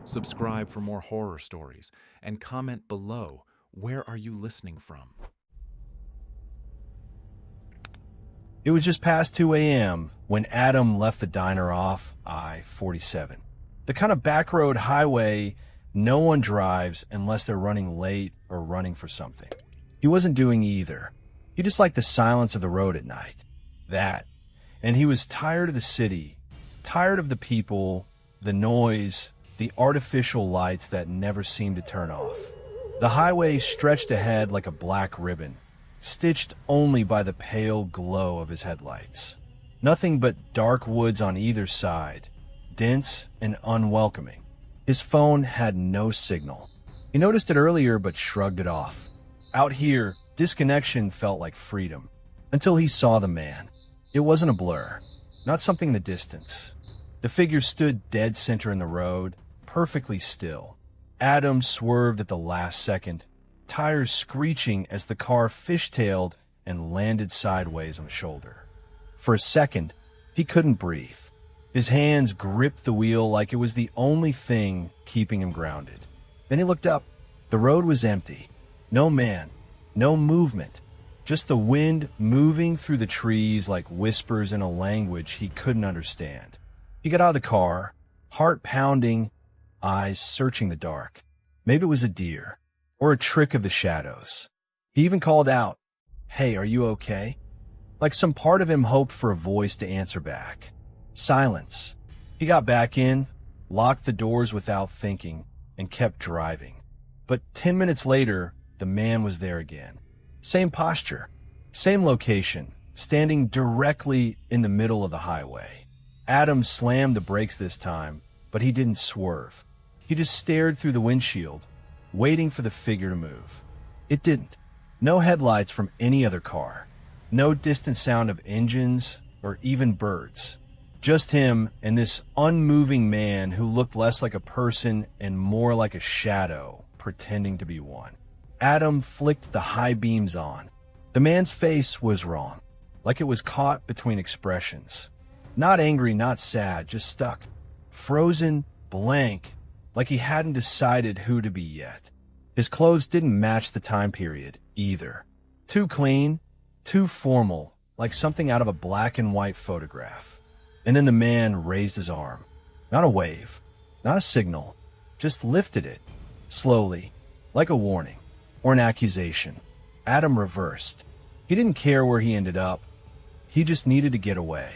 Subscribe for more horror stories and comment below, where are you listening from? It was just past 2 a.m. when Adam left the diner off I-47. The kind of backroad highway no one drives unless they're running late or running for something. He wasn't doing either. He just liked the silence of the road at night. That. And he was tired of the city, tired of the people, the noise, the artificial lights that never seemed to turn off. The highway stretched ahead like a black ribbon, stitched only by the pale glow of his headlights. Nothing but dark woods on either side, dense and unwelcoming. His phone had no signal. He noticed it earlier but shrugged it off. Out here, disconnection felt like freedom, until he saw the man. It wasn't a blur, not something in the distance. The figure stood dead center in the road, perfectly still. Adam swerved at the last second, tires screeching as the car fishtailed and landed sideways on his shoulder. For a second, he couldn't breathe. His hands gripped the wheel like it was the only thing keeping him grounded. Then he looked up. The road was empty. No man, no movement, just the wind moving through the trees like whispers in a language he couldn't understand. He got out of the car, heart pounding, eyes searching the dark. Maybe it was a deer, or a trick of the shadows. He even called out, "Hey, are you okay?" Like some part of him hoped for a voice to answer back. Silence. He got back in, locked the doors without thinking, and kept driving. But 10 minutes later, the man was there again. Same posture, same location, standing directly in the middle of the highway. Adam slammed the brakes this time, but he didn't swerve. He just stared through the windshield, waiting for the figure to move. It didn't. No headlights from any other car. No distant sound of engines or even birds. Just him and this unmoving man who looked less like a person and more like a shadow pretending to be one. Adam flicked the high beams on. The man's face was wrong, like it was caught between expressions. Not angry, not sad, just stuck. Frozen, blank, like he hadn't decided who to be yet. His clothes didn't match the time period, either. Too clean, too formal, like something out of a black and white photograph. And then the man raised his arm. Not a wave, not a signal, just lifted it, slowly, like a warning, or an accusation. Adam reversed. He didn't care where he ended up. He just needed to get away.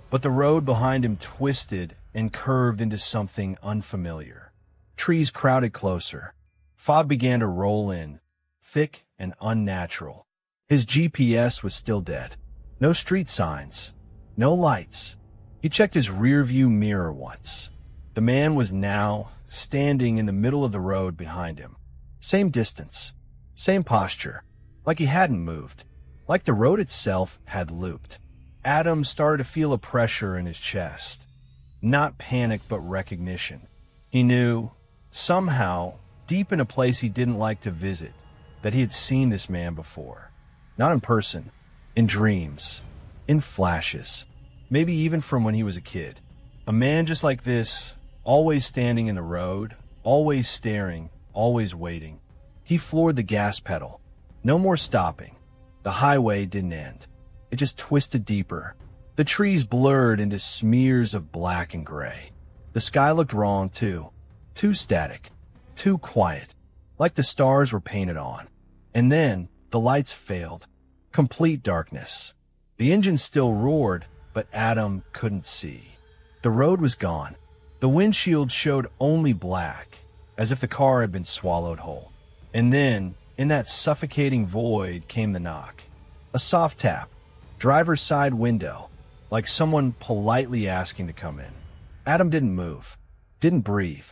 But the road behind him twisted and curved into something unfamiliar. Trees crowded closer. Fog began to roll in, thick and unnatural. His GPS was still dead. No street signs, no lights. He checked his rearview mirror once. The man was now standing in the middle of the road behind him. Same distance, same posture, like he hadn't moved, like the road itself had looped. Adam started to feel a pressure in his chest. Not panic, but recognition. He knew, somehow, deep in a place he didn't like to visit, that he had seen this man before. Not in person, in dreams, in flashes. Maybe even from when he was a kid. A man just like this, always standing in the road, always staring, always waiting. He floored the gas pedal. No more stopping. The highway didn't end. It just twisted deeper. The trees blurred into smears of black and gray. The sky looked wrong, too. Too static. Too quiet. Like the stars were painted on. And then the lights failed. Complete darkness. The engine still roared, but Adam couldn't see. The road was gone. The windshield showed only black, as if the car had been swallowed whole. And then, in that suffocating void, came the knock. A soft tap, driver's side window, like someone politely asking to come in. Adam didn't move, didn't breathe.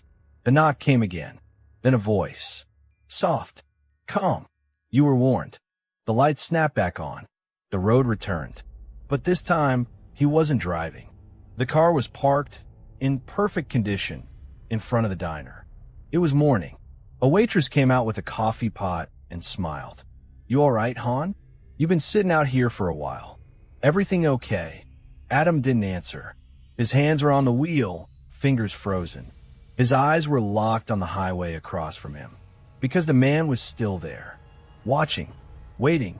The knock came again, then a voice. Soft, calm. You were warned. The lights snapped back on. The road returned. But this time, he wasn't driving. The car was parked, in perfect condition, in front of the diner. It was morning. A waitress came out with a coffee pot and smiled. "You all right, hon? You've been sitting out here for a while. Everything okay?" Adam didn't answer. His hands were on the wheel, fingers frozen. His eyes were locked on the highway across from him, because the man was still there, watching, waiting.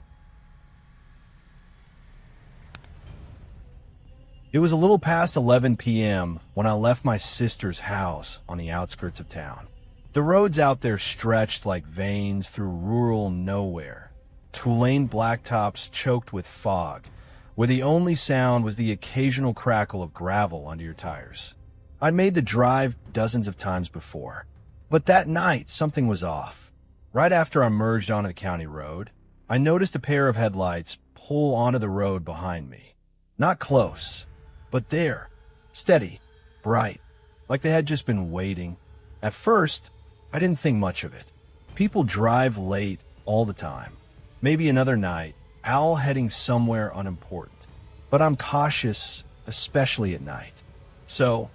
It was a little past 11 p.m. when I left my sister's house on the outskirts of town. The roads out there stretched like veins through rural nowhere, two-lane blacktops choked with fog, where the only sound was the occasional crackle of gravel under your tires. I'd made the drive dozens of times before, but that night something was off. Right after I merged onto the county road, I noticed a pair of headlights pull onto the road behind me. Not close, but there, steady, bright, like they had just been waiting. At first, I didn't think much of it. People drive late all the time. Maybe another night, owl heading somewhere unimportant. But I'm cautious, especially at night. So,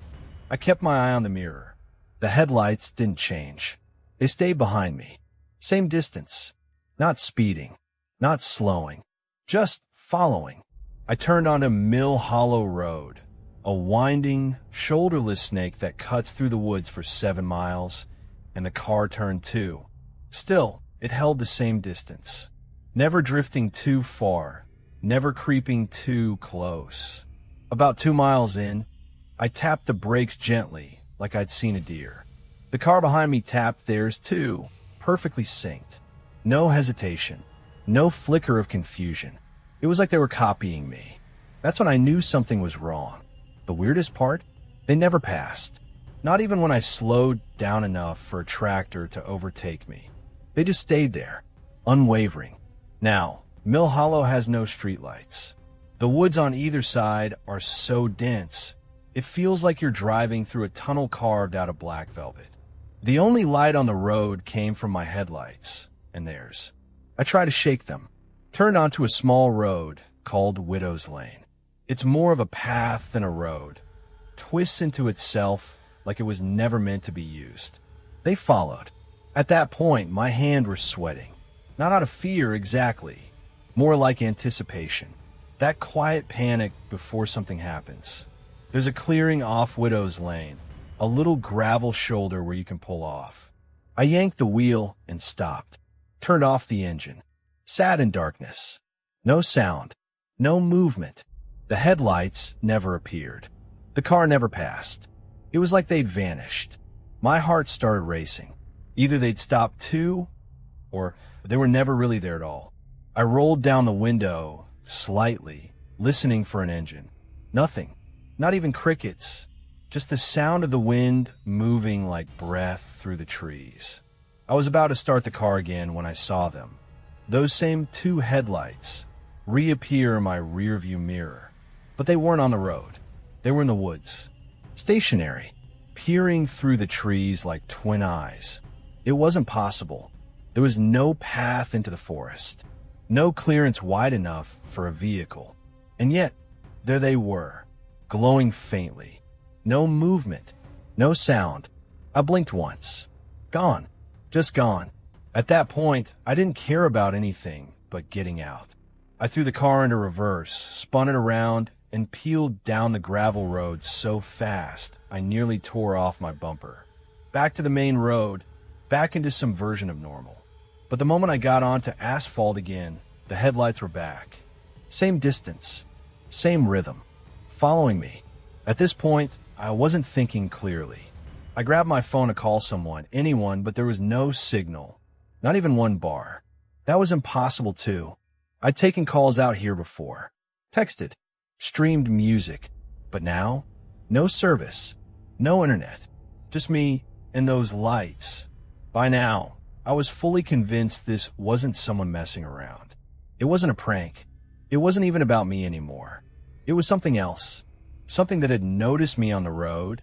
I kept my eye on the mirror. The headlights didn't change. They stayed behind me. Same distance. Not speeding. Not slowing. Just following. I turned onto Mill Hollow Road, a winding, shoulderless snake that cuts through the woods for 7 miles, and the car turned too. Still, it held the same distance. Never drifting too far, never creeping too close. About 2 miles in, I tapped the brakes gently, like I'd seen a deer. The car behind me tapped theirs too, perfectly synced. No hesitation, no flicker of confusion. It was like they were copying me. That's when I knew something was wrong. The weirdest part? They never passed. Not even when I slowed down enough for a tractor to overtake me. They just stayed there, unwavering. Now, Mill Hollow has no streetlights. The woods on either side are so dense, it feels like you're driving through a tunnel carved out of black velvet. The only light on the road came from my headlights, and theirs. I tried to shake them. Turned onto a small road called Widow's Lane. It's more of a path than a road. Twists into itself like it was never meant to be used. They followed. At that point, my hands were sweating. Not out of fear exactly, more like anticipation. That quiet panic before something happens. There's a clearing off Widow's Lane, a little gravel shoulder where you can pull off. I yanked the wheel and stopped. Turned off the engine. Sat in darkness. No sound. No movement. The headlights never appeared. The car never passed. It was like they'd vanished. My heart started racing. Either they'd stopped too, or they were never really there at all. I rolled down the window, slightly, listening for an engine. Nothing. Not even crickets. Just the sound of the wind moving like breath through the trees. I was about to start the car again when I saw them. Those same 2 headlights reappear in my rearview mirror. But they weren't on the road. They were in the woods. Stationary, peering through the trees like twin eyes. It wasn't possible. There was no path into the forest. No clearance wide enough for a vehicle. And yet, there they were, glowing faintly. No movement. No sound. I blinked once. Gone. Just gone. At that point, I didn't care about anything but getting out. I threw the car into reverse, spun it around, and peeled down the gravel road so fast I nearly tore off my bumper. Back to the main road, back into some version of normal. But the moment I got onto asphalt again, the headlights were back. Same distance, same rhythm, following me. At this point, I wasn't thinking clearly. I grabbed my phone to call someone, anyone, but there was no signal. Not even one bar. That was impossible too. I'd taken calls out here before. Texted. Streamed music. But now, no service. No internet. Just me and those lights. By now, I was fully convinced this wasn't someone messing around. It wasn't a prank. It wasn't even about me anymore. It was something else. Something that had noticed me on the road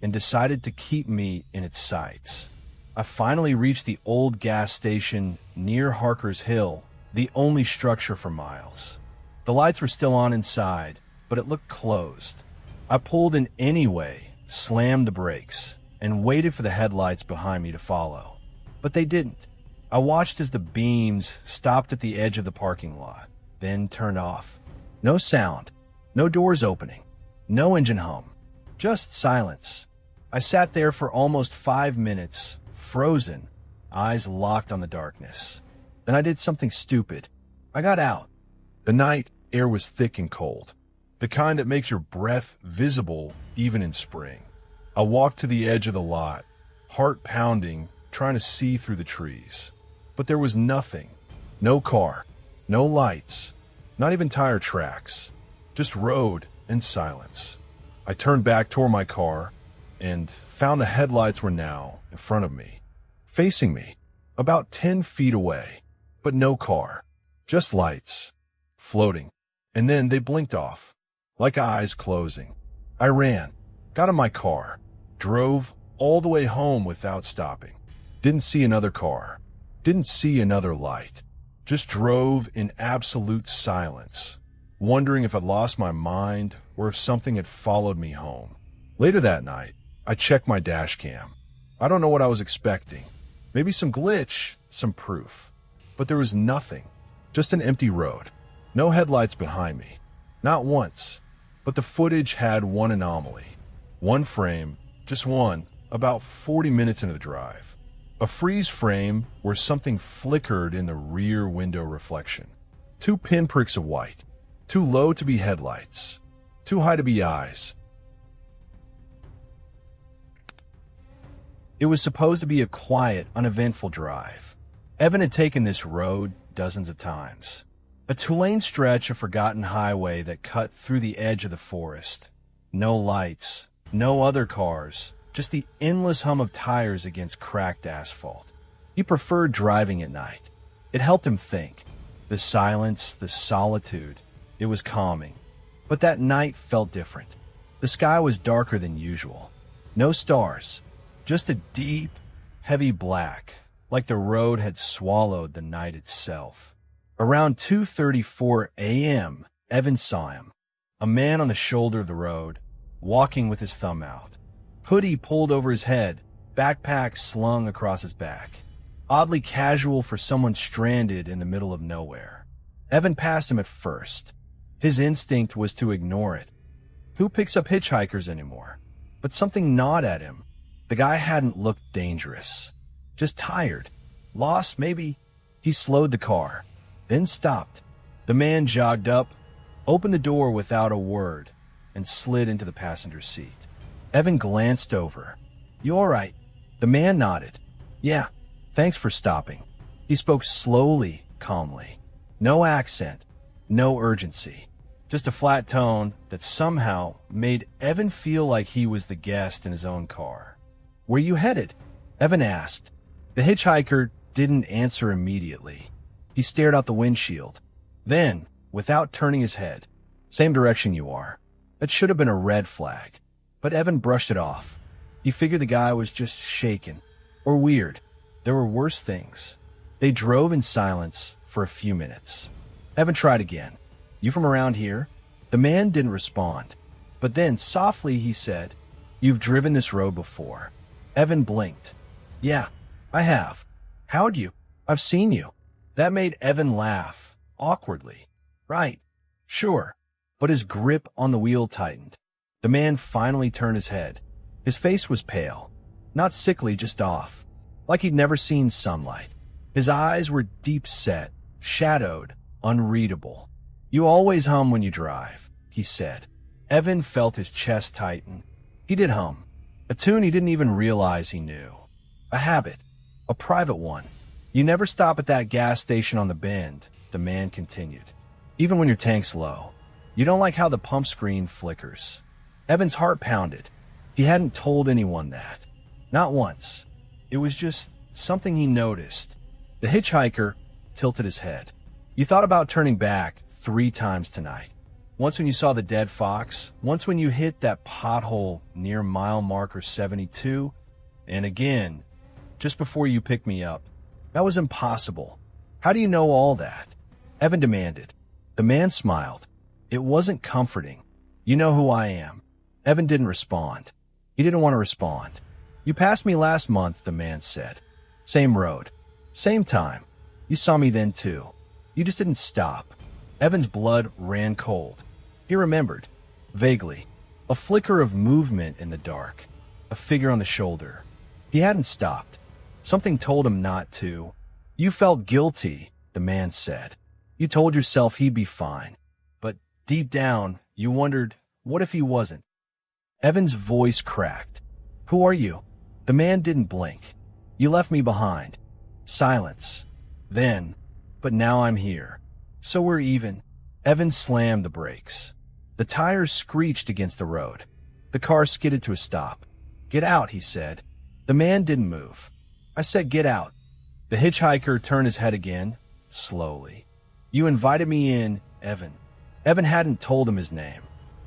and decided to keep me in its sights. I finally reached the old gas station near Harker's Hill, the only structure for miles. The lights were still on inside, but it looked closed. I pulled in anyway, slammed the brakes, and waited for the headlights behind me to follow. But they didn't. I watched as the beams stopped at the edge of the parking lot, then turned off. No sound, no doors opening, no engine hum, just silence. I sat there for almost 5 minutes, frozen, eyes locked on the darkness. Then I did something stupid. I got out. The night air was thick and cold, the kind that makes your breath visible even in spring. I walked to the edge of the lot, heart pounding, trying to see through the trees. But there was nothing. No car, no lights, not even tire tracks, just road and silence. I turned back toward my car and found the headlights were now in front of me, facing me, about 10 feet away, but no car, just lights, floating, and then they blinked off, like eyes closing. I ran, got in my car, drove all the way home without stopping. Didn't see another car, didn't see another light, just drove in absolute silence, wondering if I'd lost my mind or if something had followed me home. Later that night, I checked my dash cam. I don't know what I was expecting. Maybe some glitch, some proof. But there was nothing, just an empty road. No headlights behind me. Not once. But the footage had one anomaly. One frame, just one, about 40 minutes into the drive. A freeze frame where something flickered in the rear window reflection. 2 pinpricks of white. Too low to be headlights. Too high to be eyes. It was supposed to be a quiet, uneventful drive. Evan had taken this road dozens of times. A 2-lane stretch of forgotten highway that cut through the edge of the forest. No lights, no other cars, just the endless hum of tires against cracked asphalt. He preferred driving at night. It helped him think. The silence, the solitude, it was calming. But that night felt different. The sky was darker than usual. No stars. Just a deep, heavy black, like the road had swallowed the night itself. Around 2:34 a.m., Evan saw him, a man on the shoulder of the road, walking with his thumb out. Hoodie pulled over his head, backpack slung across his back. Oddly casual for someone stranded in the middle of nowhere. Evan passed him at first. His instinct was to ignore it. Who picks up hitchhikers anymore? But something gnawed at him. The guy hadn't looked dangerous. Just tired. Lost, maybe. He slowed the car, then stopped. The man jogged up, opened the door without a word, and slid into the passenger seat. Evan glanced over. "You all right?" The man nodded. "Yeah, thanks for stopping." He spoke slowly, calmly. No accent, no urgency. Just a flat tone that somehow made Evan feel like he was the guest in his own car. "Where you headed?" Evan asked. The hitchhiker didn't answer immediately. He stared out the windshield. Then, without turning his head, "Same direction you are." That should have been a red flag. But Evan brushed it off. He figured the guy was just shaken. Or weird. There were worse things. They drove in silence for a few minutes. Evan tried again. "You from around here?" The man didn't respond. But then, softly, he said, "You've driven this road before." Evan blinked. "Yeah, I have." "How'd you?" "I've seen you." That made Evan laugh, awkwardly. "Right, sure." But his grip on the wheel tightened. The man finally turned his head. His face was pale. Not sickly, just off. Like he'd never seen sunlight. His eyes were deep-set, shadowed, unreadable. "You always hum when you drive," he said. Evan felt his chest tighten. He did hum. A tune he didn't even realize he knew. A habit. A private one. "You never stop at that gas station on the bend," the man continued. "Even when your tank's low. You don't like how the pump screen flickers." Evan's heart pounded. He hadn't told anyone that. Not once. It was just something he noticed. The hitchhiker tilted his head. "You thought about turning back 3 times tonight. Once when you saw the dead fox, once when you hit that pothole near mile marker 72, and again, just before you picked me up. That was impossible. How do you know all that?" Evan demanded. The man smiled. It wasn't comforting. "You know who I am." Evan didn't respond. He didn't want to respond. "You passed me last month," the man said. "Same road. Same time. You saw me then too. You just didn't stop." Evan's blood ran cold. He remembered, vaguely, a flicker of movement in the dark. a figure on the shoulder. He hadn't stopped. Something told him not to. You felt guilty, the man said. You told yourself he'd be fine. But deep down, you wondered, what if he wasn't? Evan's voice cracked. Who are you? The man didn't blink. You left me behind. Silence. Then, but now I'm here. So we're even. Evan slammed the brakes. The tires screeched against the road. The car skidded to a stop. Get out, he said. The man didn't move. I said get out. The hitchhiker turned his head again, slowly. You invited me in, Evan. Evan hadn't told him his name.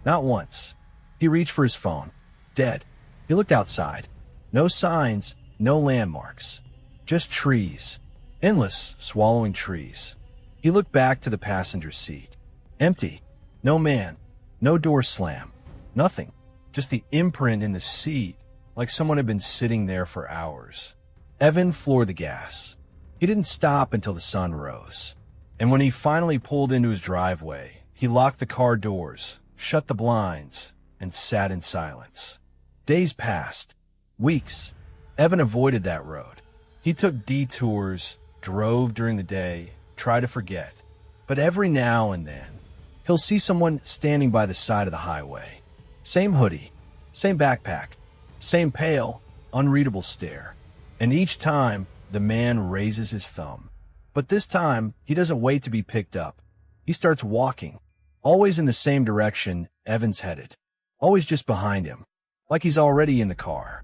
Not once. He reached for his phone. Dead. He looked outside. No signs, no landmarks. Just trees. Endless, swallowing trees. He looked back to the passenger seat. Empty. No man. No door slam. Nothing. Just the imprint in the seat, like someone had been sitting there for hours. Evan floored the gas. He didn't stop until the sun rose. And when he finally pulled into his driveway, he locked the car doors, shut the blinds, and sat in silence. Days passed. Weeks. Evan avoided that road. He took detours, drove during the day, tried to forget. But every now and then, he'll see someone standing by the side of the highway. Same hoodie, same backpack, same pale, unreadable stare. And each time, the man raises his thumb. But this time, he doesn't wait to be picked up. He starts walking, always in the same direction Evan's headed, always just behind him, like he's already in the car.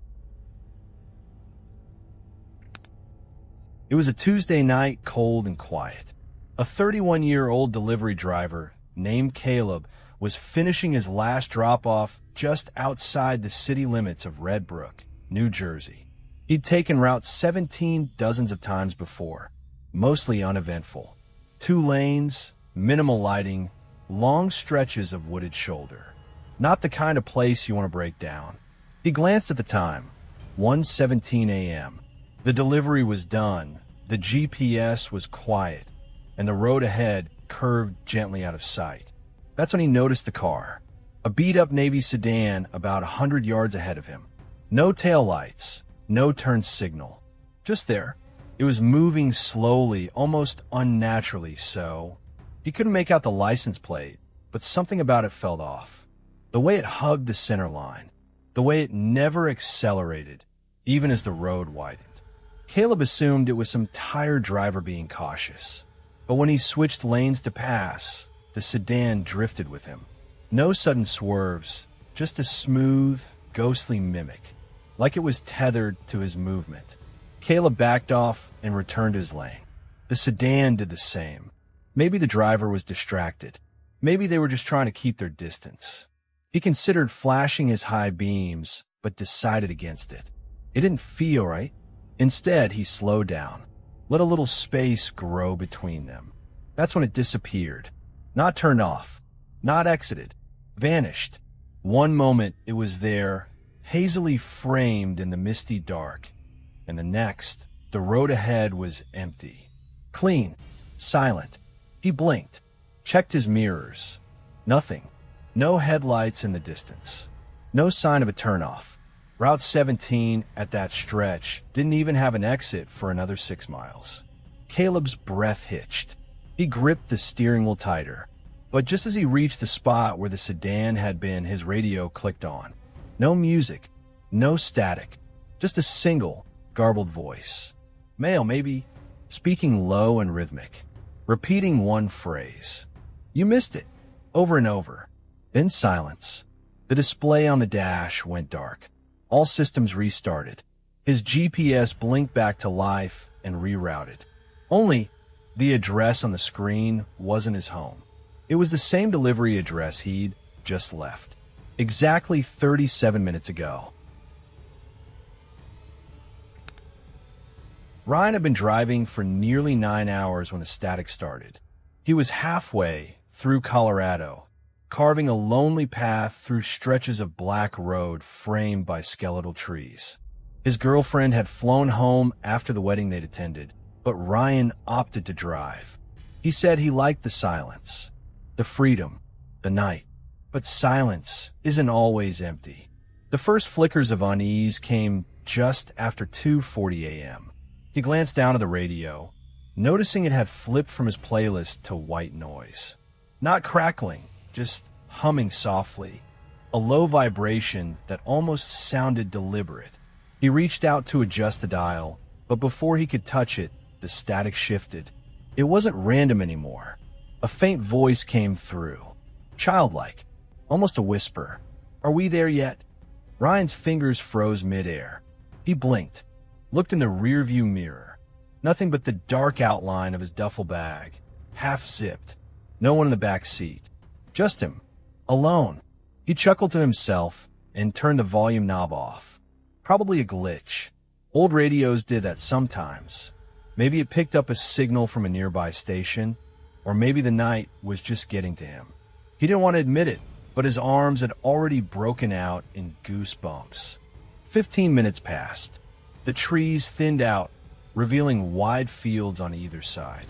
It was a Tuesday night, cold and quiet. A 31-year-old delivery driver named Caleb was finishing his last drop-off just outside the city limits of Red Brook, New Jersey. He'd taken Route 17 dozens of times before, mostly uneventful. 2 lanes, minimal lighting, long stretches of wooded shoulder. Not the kind of place you want to break down. He glanced at the time, 1:17 a.m. The delivery was done, the GPS was quiet, and the road ahead curved gently out of sight. That's when he noticed the car, a beat-up Navy sedan about 100 yards ahead of him. No taillights, no turn signal. Just there. It was moving slowly, almost unnaturally so. He couldn't make out the license plate, but something about it felt off. The way it hugged the center line, the way it never accelerated, even as the road widened. Caleb assumed it was some tired driver being cautious. But when he switched lanes to pass, the sedan drifted with him. No sudden swerves, just a smooth, ghostly mimic, like it was tethered to his movement. Caleb backed off and returned to his lane. The sedan did the same. Maybe the driver was distracted. Maybe they were just trying to keep their distance. He considered flashing his high beams, but decided against it. It didn't feel right. Instead, he slowed down, let a little space grow between them. That's when it disappeared. Not turned off, not exited, vanished. One moment it was there, hazily framed in the misty dark, and the next, the road ahead was empty. Clean, silent. He blinked, checked his mirrors. Nothing. No headlights in the distance. No sign of a turnoff. Route 17 at that stretch didn't even have an exit for another 6 miles. Caleb's breath hitched. He gripped the steering wheel tighter. But just as he reached the spot where the sedan had been, his radio clicked on. No music, no static, just a single, garbled voice. Male, maybe, speaking low and rhythmic, repeating one phrase. You missed it, over and over. Then silence. The display on the dash went dark. All systems restarted. His GPS blinked back to life and rerouted. Only the address on the screen wasn't his home. It was the same delivery address he'd just left, exactly 37 minutes ago. Ryan had been driving for nearly 9 hours when the static started. He was halfway through Colorado, carving a lonely path through stretches of black road framed by skeletal trees. His girlfriend had flown home after the wedding they'd attended, but Ryan opted to drive. He said he liked the silence, the freedom, the night. But silence isn't always empty. The first flickers of unease came just after 2:40 a.m. He glanced down at the radio, noticing it had flipped from his playlist to white noise. Not crackling, just humming softly, a low vibration that almost sounded deliberate. He reached out to adjust the dial, but before he could touch it, the static shifted. It wasn't random anymore. A faint voice came through, childlike, almost a whisper. "Are we there yet?" Ryan's fingers froze midair. He blinked, looked in the rearview mirror. Nothing but the dark outline of his duffel bag, half zipped. No one in the back seat. Just him, alone. He chuckled to himself and turned the volume knob off. Probably a glitch. Old radios did that sometimes. Maybe it picked up a signal from a nearby station, or maybe the night was just getting to him. He didn't want to admit it, but his arms had already broken out in goosebumps. 15 minutes passed. The trees thinned out, revealing wide fields on either side.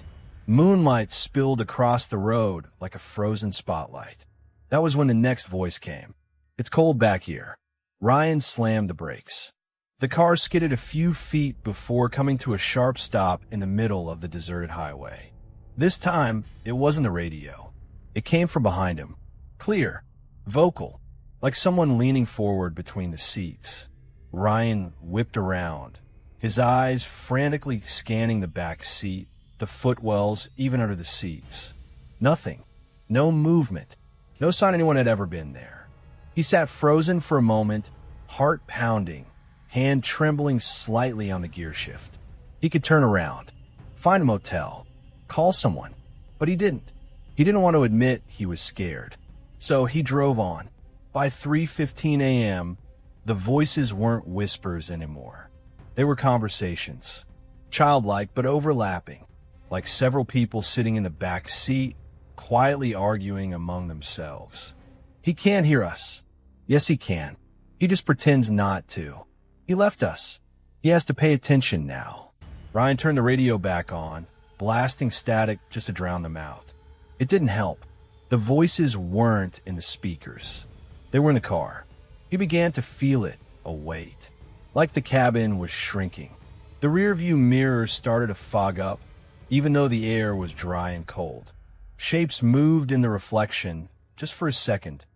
Moonlight spilled across the road like a frozen spotlight. That was when the next voice came. "It's cold back here." Ryan slammed the brakes. The car skidded a few feet before coming to a sharp stop in the middle of the deserted highway. This time, it wasn't the radio. It came from behind him. Clear, vocal, like someone leaning forward between the seats. Ryan whipped around, his eyes frantically scanning the back seat, the footwells, even under the seats. Nothing. No movement. No sign anyone had ever been there. He sat frozen for a moment, heart pounding, hand trembling slightly on the gear shift. He could turn around, find a motel, call someone, but he didn't. He didn't want to admit he was scared. So he drove on. By 3:15 a.m., the voices weren't whispers anymore. They were conversations, childlike but overlapping, like several people sitting in the back seat, quietly arguing among themselves. "He can't hear us." "Yes, he can. He just pretends not to. He left us. He has to pay attention now." Ryan turned the radio back on, blasting static just to drown them out. It didn't help. The voices weren't in the speakers. They were in the car. He began to feel it, a weight. Like the cabin was shrinking. The rearview mirror started to fog up, even though the air was dry and cold. Shapes moved in the reflection, just for a second,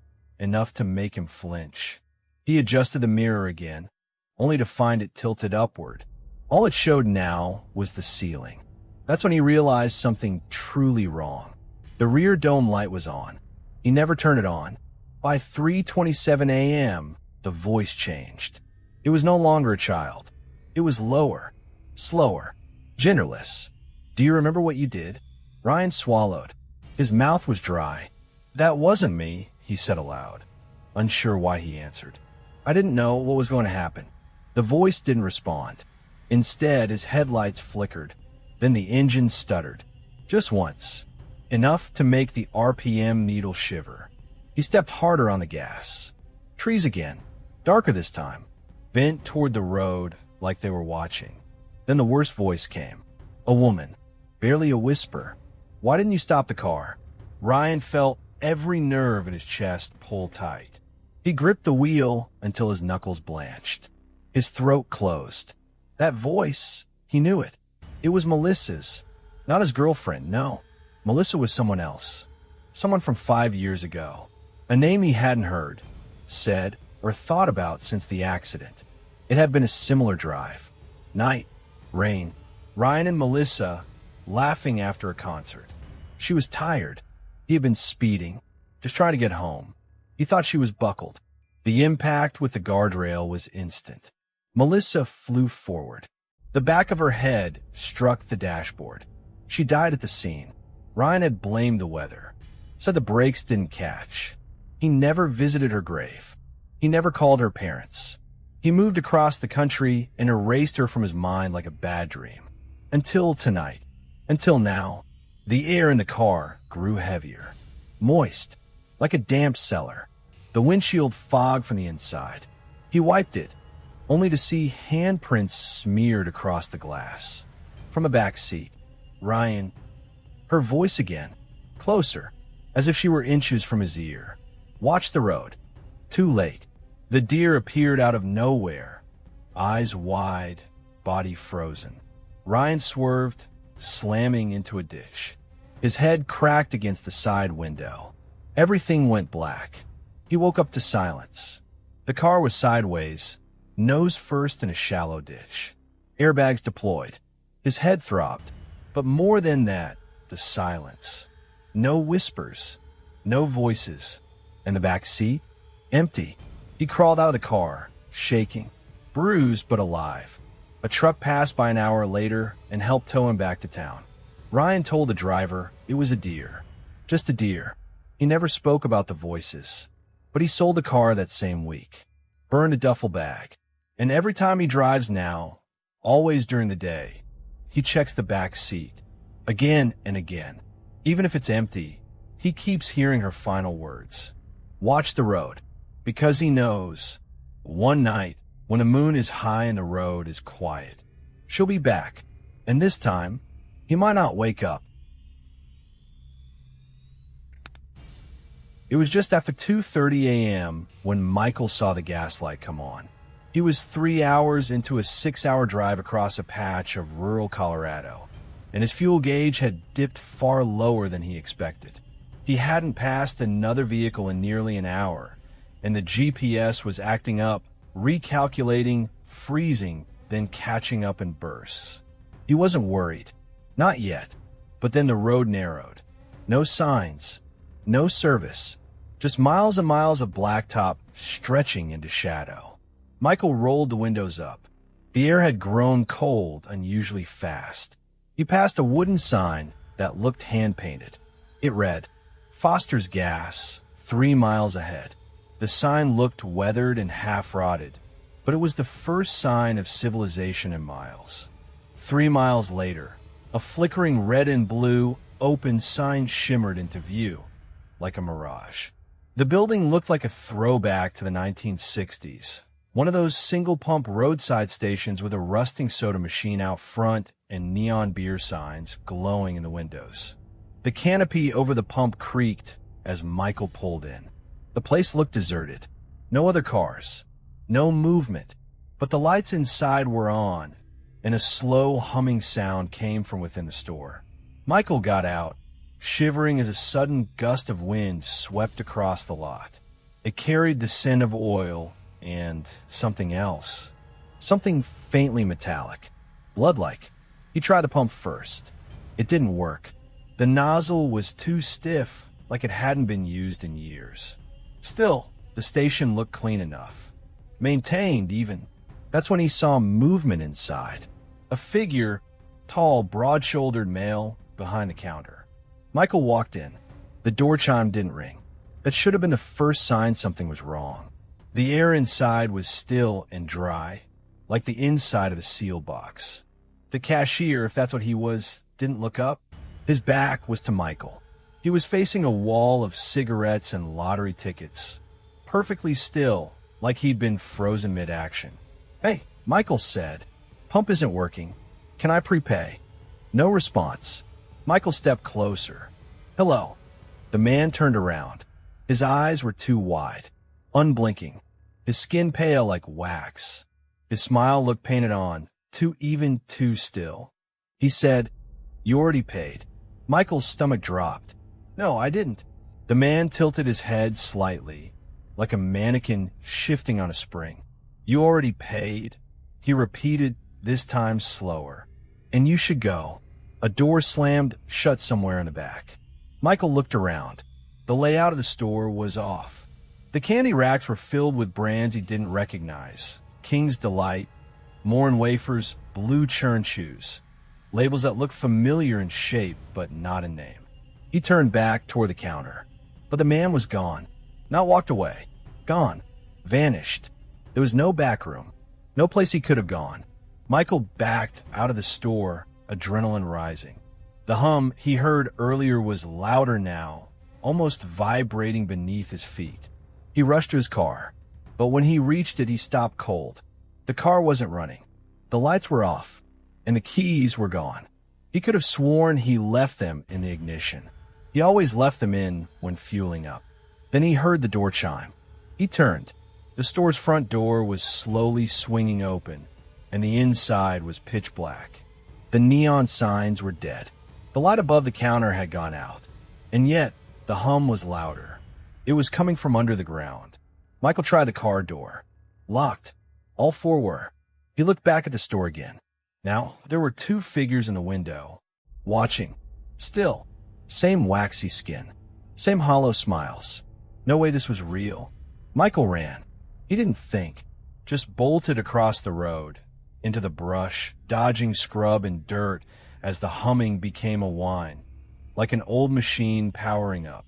enough to make him flinch. He adjusted the mirror again, only to find it tilted upward. All it showed now was the ceiling. That's when he realized something truly wrong. The rear dome light was on. He never turned it on. By 3:27 a.m., the voice changed. It was no longer a child. It was lower, slower, genderless. "Do you remember what you did?" Ryan swallowed. His mouth was dry. "That wasn't me," he said aloud, unsure why he answered. "I didn't know what was going to happen." The voice didn't respond. Instead, his headlights flickered. Then the engine stuttered. Just once. Enough to make the RPM needle shiver. He stepped harder on the gas. Trees again. Darker this time. Bent toward the road like they were watching. Then the worst voice came. A woman. Barely a whisper. "Why didn't you stop the car?" Ryan felt every nerve in his chest pull tight. He gripped the wheel until his knuckles blanched. His throat closed. That voice, he knew it. It was Melissa's. Not his girlfriend, no. Melissa was someone else. Someone from 5 years ago. A name he hadn't heard, said, or thought about since the accident. It had been a similar drive. Night, rain, Ryan and Melissa laughing after a concert. She was tired. He had been speeding, just trying to get home. He thought she was buckled. The impact with the guardrail was instant. Melissa flew forward. The back of her head struck the dashboard. She died at the scene. Ryan had blamed the weather, said the brakes didn't catch. He never visited her grave. He never called her parents. He moved across the country and erased her from his mind like a bad dream. Until tonight. Until now. The air in the car grew heavier. Moist. Like a damp cellar. The windshield fogged from the inside. He wiped it, only to see handprints smeared across the glass. From the back seat. Ryan. Her voice again. Closer. As if she were inches from his ear. "Watch the road." Too late. The deer appeared out of nowhere, eyes wide, body frozen. Ryan swerved, slamming into a ditch. His head cracked against the side window. Everything went black. He woke up to silence. The car was sideways, nose first in a shallow ditch. Airbags deployed. His head throbbed. But more than that, the silence. No whispers, no voices. And the back seat? Empty. He crawled out of the car, shaking, bruised but alive. A truck passed by an hour later and helped tow him back to town. Ryan told the driver it was a deer. Just a deer. He never spoke about the voices. But he sold the car that same week. Burned a duffel bag. And every time he drives now, always during the day, he checks the back seat. Again and again. Even if it's empty, he keeps hearing her final words. Watch the road. Because he knows, one night, when the moon is high and the road is quiet, she'll be back. And this time, he might not wake up. It was just after 2:30 a.m. when Michael saw the gas light come on. He was 3 hours into a 6-hour drive across a patch of rural Colorado, and his fuel gauge had dipped far lower than he expected. He hadn't passed another vehicle in nearly an hour, and the GPS was acting up, recalculating, freezing, then catching up in bursts. He wasn't worried. Not yet. But then the road narrowed. No signs. No service. Just miles and miles of blacktop stretching into shadow. Michael rolled the windows up. The air had grown cold unusually fast. He passed a wooden sign that looked hand-painted. It read, Foster's Gas, 3 miles ahead. The sign looked weathered and half-rotted, but it was the first sign of civilization in miles. 3 miles later, a flickering red and blue, open sign shimmered into view, like a mirage. The building looked like a throwback to the 1960s. One of those single-pump roadside stations with a rusting soda machine out front and neon beer signs glowing in the windows. The canopy over the pump creaked as Michael pulled in. The place looked deserted. No other cars. No movement. But the lights inside were on, and a slow humming sound came from within the store. Michael got out, shivering as a sudden gust of wind swept across the lot. It carried the scent of oil and something else. Something faintly metallic. Blood-like. He tried the pump first. It didn't work. The nozzle was too stiff, like it hadn't been used in years. Still, the station looked clean enough. Maintained, even. That's when he saw movement inside. A figure, tall, broad-shouldered male, behind the counter. Michael walked in. The door chime didn't ring. That should have been the first sign something was wrong. The air inside was still and dry, like the inside of a seal box. The cashier, if that's what he was, didn't look up. His back was to Michael. He was facing a wall of cigarettes and lottery tickets, perfectly still, like he'd been frozen mid-action. Hey, Michael said, pump isn't working. Can I prepay? No response. Michael stepped closer. Hello. The man turned around. His eyes were too wide, unblinking, his skin pale like wax. His smile looked painted on, too even, too still. He said, You already paid. Michael's stomach dropped. No, I didn't. The man tilted his head slightly, like a mannequin shifting on a spring. You already paid? He repeated, this time slower. And you should go. A door slammed shut somewhere in the back. Michael looked around. The layout of the store was off. The candy racks were filled with brands he didn't recognize. King's Delight, Morin Wafers, Blue Churn Chews. Labels that looked familiar in shape, but not in name. He turned back toward the counter. But the man was gone. Not walked away. Gone. Vanished. There was no back room. No place he could have gone. Michael backed out of the store, adrenaline rising. The hum he heard earlier was louder now, almost vibrating beneath his feet. He rushed to his car, but when he reached it, he stopped cold. The car wasn't running. The lights were off, and the keys were gone. He could have sworn he left them in the ignition. He always left them in when fueling up. Then he heard the door chime. He turned. The store's front door was slowly swinging open, and the inside was pitch black. The neon signs were dead. The light above the counter had gone out, and yet the hum was louder. It was coming from under the ground. Michael tried the car door. Locked. All four were. He looked back at the store again. Now, there were two figures in the window, watching. Still, same waxy skin, same hollow smiles. No way this was real. Michael ran. He didn't think, just bolted across the road, into the brush, dodging scrub and dirt as the humming became a whine, like an old machine powering up.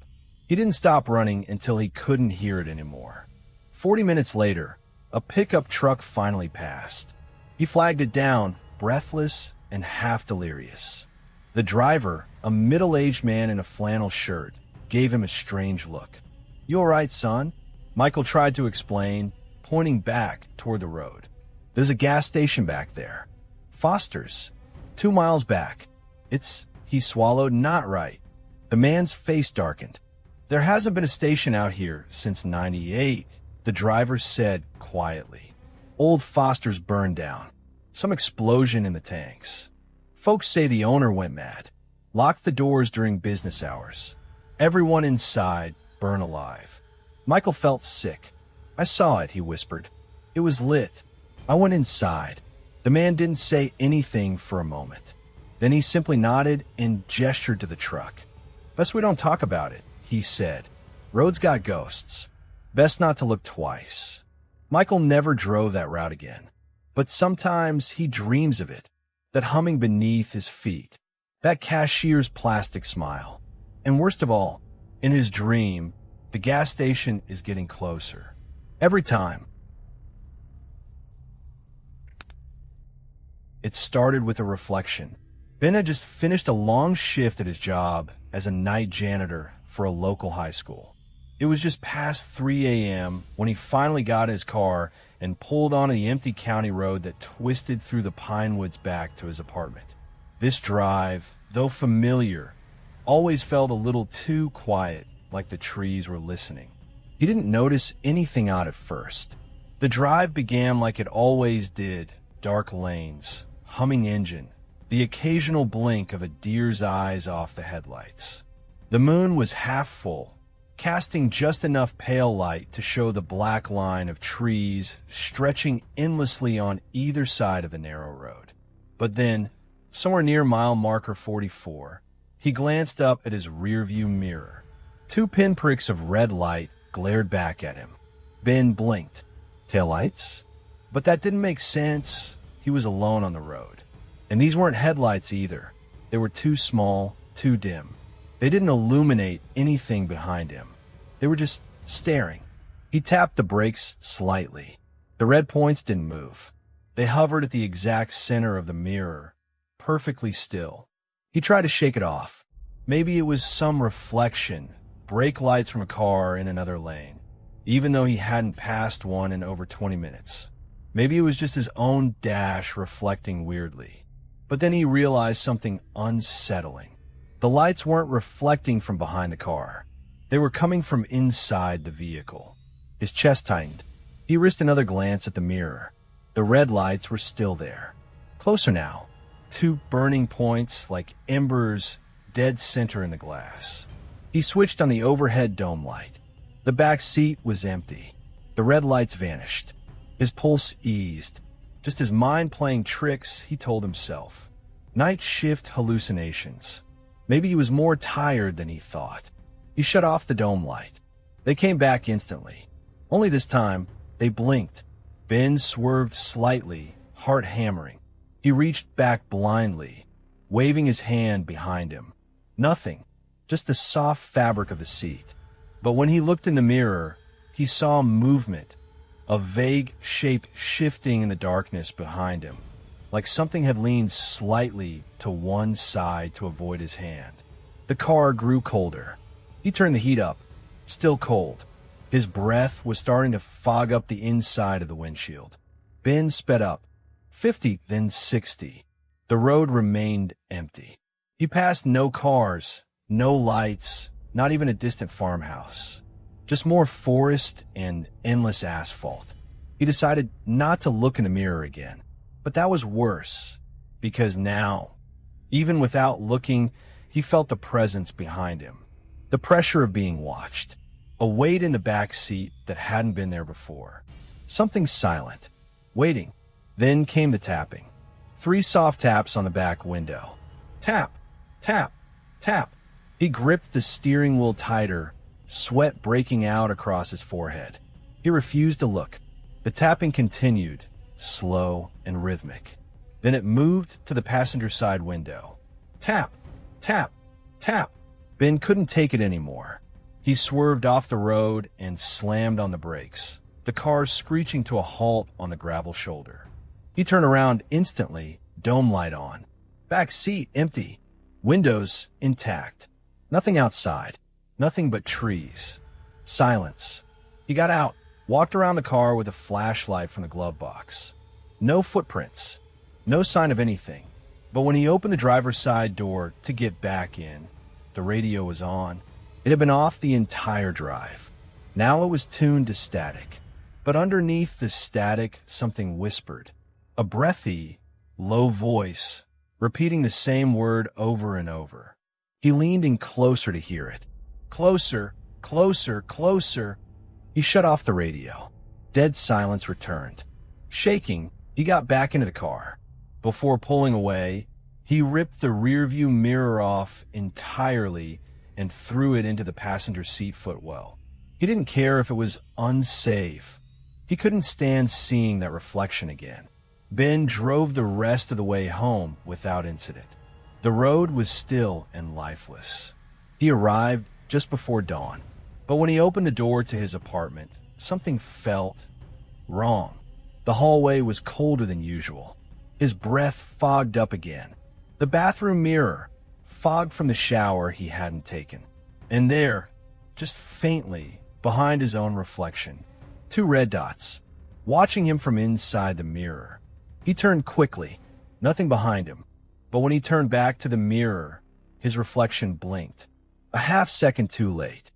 He didn't stop running until he couldn't hear it anymore. 40 minutes later, a pickup truck finally passed. He flagged it down, breathless and half delirious. The driver, a middle-aged man in a flannel shirt, gave him a strange look. "You all right, son?" Michael tried to explain, pointing back toward the road. "There's a gas station back there. Foster's. 2 miles back." He swallowed, "not right." The man's face darkened. "There hasn't been a station out here since '98, the driver said quietly. "Old Foster's burned down. Some explosion in the tanks. Folks say the owner went mad. Locked the doors during business hours. Everyone inside burned alive." Michael felt sick. "I saw it," he whispered. "It was lit. I went inside." The man didn't say anything for a moment. Then he simply nodded and gestured to the truck. "Best we don't talk about it," he said. "Road's got ghosts. Best not to look twice." Michael never drove that route again. But sometimes he dreams of it, that humming beneath his feet, that cashier's plastic smile. And worst of all, in his dream, the gas station is getting closer. Every time. It started with a reflection. Ben had just finished a long shift at his job as a night janitor for a local high school. It was just past 3 a.m. when he finally got his car and pulled onto the empty county road that twisted through the pine woods back to his apartment. This drive, though familiar, always felt a little too quiet, like the trees were listening. He didn't notice anything odd at first. The drive began like it always did, dark lanes, humming engine, the occasional blink of a deer's eyes off the headlights. The moon was half full, casting just enough pale light to show the black line of trees stretching endlessly on either side of the narrow road. But then, somewhere near mile marker 44, he glanced up at his rearview mirror. 2 pinpricks of red light glared back at him. Ben blinked. Taillights? But that didn't make sense. He was alone on the road. And these weren't headlights either. They were too small, too dim. They didn't illuminate anything behind him. They were just staring. He tapped the brakes slightly. The red points didn't move. They hovered at the exact center of the mirror, perfectly still. He tried to shake it off. Maybe it was some reflection, brake lights from a car in another lane, even though he hadn't passed one in over 20 minutes. Maybe it was just his own dash reflecting weirdly. But then he realized something unsettling. The lights weren't reflecting from behind the car. They were coming from inside the vehicle. His chest tightened. He risked another glance at the mirror. The red lights were still there. Closer now. 2 burning points like embers dead center in the glass. He switched on the overhead dome light. The back seat was empty. The red lights vanished. His pulse eased. Just his mind playing tricks, he told himself. Night shift hallucinations. Maybe he was more tired than he thought. He shut off the dome light. They came back instantly. Only this time, they blinked. Ben swerved slightly, heart hammering. He reached back blindly, waving his hand behind him. Nothing, just the soft fabric of the seat. But when he looked in the mirror, he saw movement, a vague shape shifting in the darkness behind him, like something had leaned slightly to one side to avoid his hand. The car grew colder. He turned the heat up, still cold. His breath was starting to fog up the inside of the windshield. Ben sped up, 50, then 60. The road remained empty. He passed no cars, no lights, not even a distant farmhouse. just more forest and endless asphalt. He decided not to look in the mirror again. But that was worse, because now, even without looking, he felt the presence behind him. The pressure of being watched. A weight in the back seat that hadn't been there before. Something silent, waiting. Then came the tapping. 3 soft taps on the back window. Tap, tap, tap. He gripped the steering wheel tighter, sweat breaking out across his forehead. He refused to look. The tapping continued, slow and rhythmic. Then it moved to the passenger side window. Tap, tap, tap. Ben couldn't take it anymore. He swerved off the road and slammed on the brakes, the car screeching to a halt on the gravel shoulder. He turned around instantly, dome light on. Back seat empty, windows intact. Nothing outside, nothing but trees. Silence. He got out, walked around the car with a flashlight from the glove box. No footprints, no sign of anything. But when he opened the driver's side door to get back in, the radio was on. It had been off the entire drive. Now it was tuned to static. But underneath the static, something whispered. A breathy, low voice, repeating the same word over and over. He leaned in closer to hear it. Closer, closer, closer. He shut off the radio. Dead silence returned. Shaking, he got back into the car. Before pulling away, he ripped the rearview mirror off entirely and threw it into the passenger seat footwell. He didn't care if it was unsafe. He couldn't stand seeing that reflection again. Ben drove the rest of the way home without incident. The road was still and lifeless. He arrived just before dawn. But when he opened the door to his apartment, something felt wrong. The hallway was colder than usual. His breath fogged up again. The bathroom mirror, fogged from the shower he hadn't taken. And there, just faintly, behind his own reflection, 2 red dots, watching him from inside the mirror. He turned quickly, nothing behind him. But when he turned back to the mirror, his reflection blinked. A half second too late.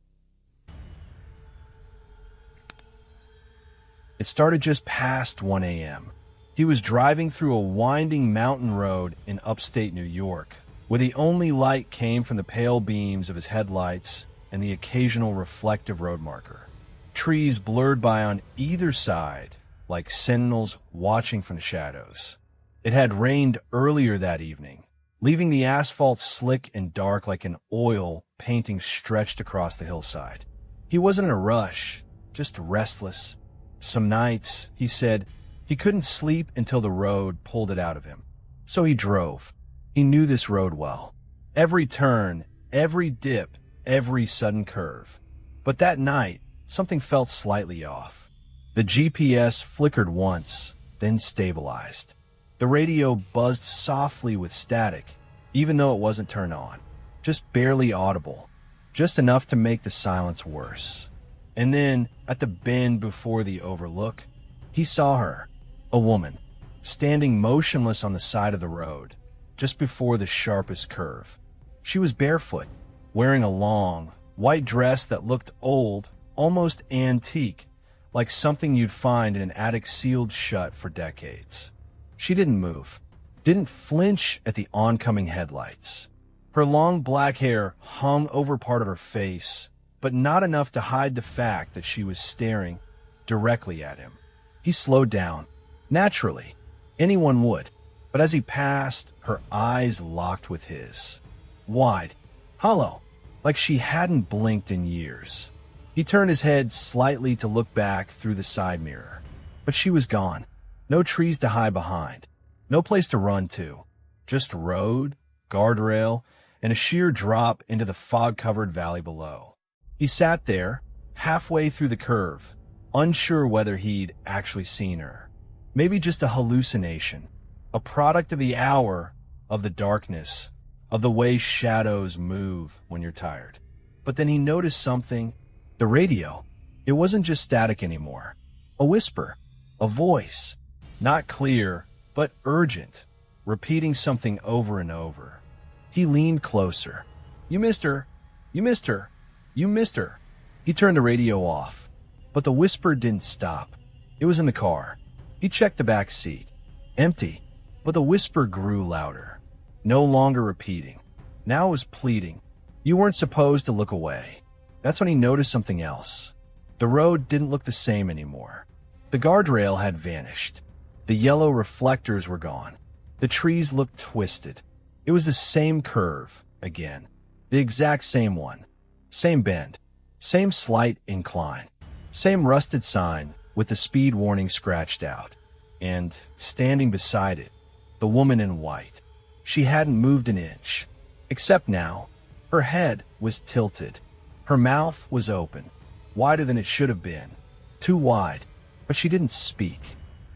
It started just past 1 a.m. He was driving through a winding mountain road in upstate New York, where the only light came from the pale beams of his headlights and the occasional reflective road marker. Trees blurred by on either side, like sentinels watching from the shadows. It had rained earlier that evening, leaving the asphalt slick and dark like an oil painting stretched across the hillside. He wasn't in a rush, just restless. Some nights, he said, he couldn't sleep until the road pulled it out of him. So he drove. He knew this road well. Every turn, every dip, every sudden curve. But that night, something felt slightly off. The GPS flickered once, then stabilized. The radio buzzed softly with static, even though it wasn't turned on. Just barely audible. Just enough to make the silence worse. And then, at the bend before the overlook, he saw her, a woman, standing motionless on the side of the road, just before the sharpest curve. She was barefoot, wearing a long, white dress that looked old, almost antique, like something you'd find in an attic sealed shut for decades. She didn't move, didn't flinch at the oncoming headlights. Her long black hair hung over part of her face, but not enough to hide the fact that she was staring directly at him. He slowed down. Naturally, anyone would. But as he passed, her eyes locked with his. Wide, hollow, like she hadn't blinked in years. He turned his head slightly to look back through the side mirror. But she was gone. No trees to hide behind. No place to run to. Just road, guardrail, and a sheer drop into the fog-covered valley below. He sat there, halfway through the curve, unsure whether he'd actually seen her. Maybe just a hallucination, a product of the hour, of the darkness, of the way shadows move when you're tired. But then he noticed something. The radio. It wasn't just static anymore. A whisper, a voice, not clear, but urgent, repeating something over and over. He leaned closer. "You missed her. You missed her. You missed her." He turned the radio off, but the whisper didn't stop. It was in the car. He checked the back seat. Empty, but the whisper grew louder. No longer repeating. Now it was pleading. You weren't supposed to look away. That's when he noticed something else. The road didn't look the same anymore. The guardrail had vanished. The yellow reflectors were gone. The trees looked twisted. It was the same curve, again. The exact same one. Same bend. Same slight incline. Same rusted sign with the speed warning scratched out. And, standing beside it, the woman in white. She hadn't moved an inch. Except now, her head was tilted. Her mouth was open, wider than it should have been. Too wide, but she didn't speak.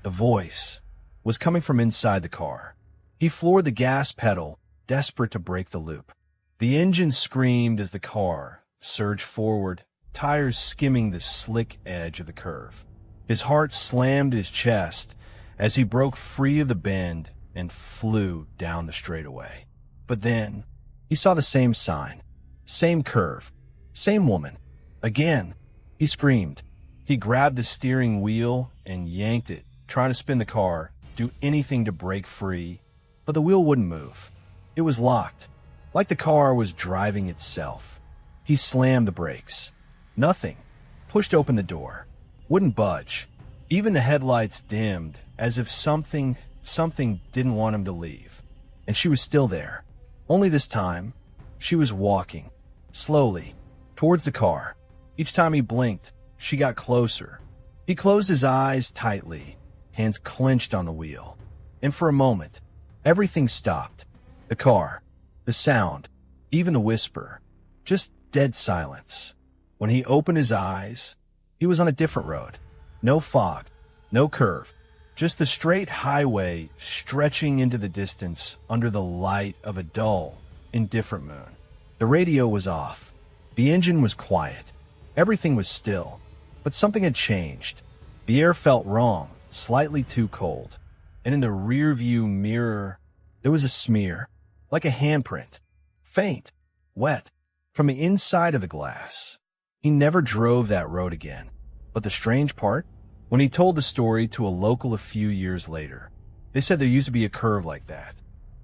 The voice was coming from inside the car. He floored the gas pedal, desperate to break the loop. The engine screamed as the car surged forward, tires skimming the slick edge of the curve. His heart slammed his chest as he broke free of the bend and flew down the straightaway. But then, he saw the same sign, same curve, same woman. Again, he screamed. He grabbed the steering wheel and yanked it, trying to spin the car, do anything to break free, but the wheel wouldn't move. It was locked, like the car was driving itself. He slammed the brakes. Nothing. Pushed open the door. Wouldn't budge. Even the headlights dimmed, as if something didn't want him to leave. And she was still there. Only this time, she was walking, slowly, towards the car. Each time he blinked, she got closer. He closed his eyes tightly, hands clenched on the wheel. And for a moment, everything stopped. The car, the sound, even the whisper. Just dead silence. When he opened his eyes, he was on a different road. No fog, no curve. Just the straight highway stretching into the distance under the light of a dull, indifferent moon. The radio was off. The engine was quiet. Everything was still. But something had changed. The air felt wrong, slightly too cold. And in the rearview mirror, there was a smear, like a handprint. Faint, wet, from the inside of the glass. He never drove that road again. But the strange part? When he told the story to a local a few years later, they said there used to be a curve like that.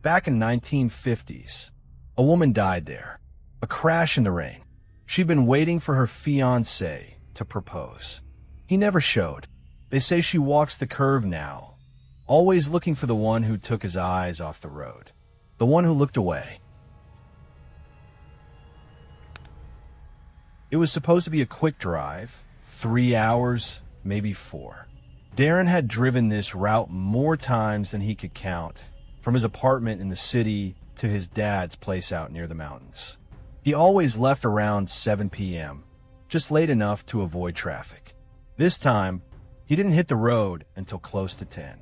Back in 1950s, a woman died there. A crash in the rain. She'd been waiting for her fiancé to propose. He never showed. They say she walks the curve now, always looking for the one who took his eyes off the road. The one who looked away. It was supposed to be a quick drive, 3 hours, maybe 4. Darren had driven this route more times than he could count, from his apartment in the city to his dad's place out near the mountains. He always left around 7 p.m., just late enough to avoid traffic. This time, he didn't hit the road until close to 10.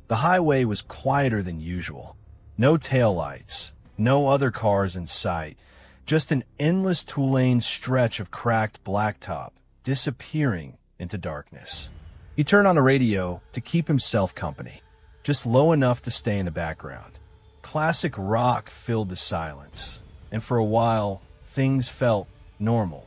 The highway was quieter than usual. No taillights, no other cars in sight, just an endless two-lane stretch of cracked blacktop disappearing into darkness. He turned on the radio to keep himself company, just low enough to stay in the background. Classic rock filled the silence, and for a while, things felt normal.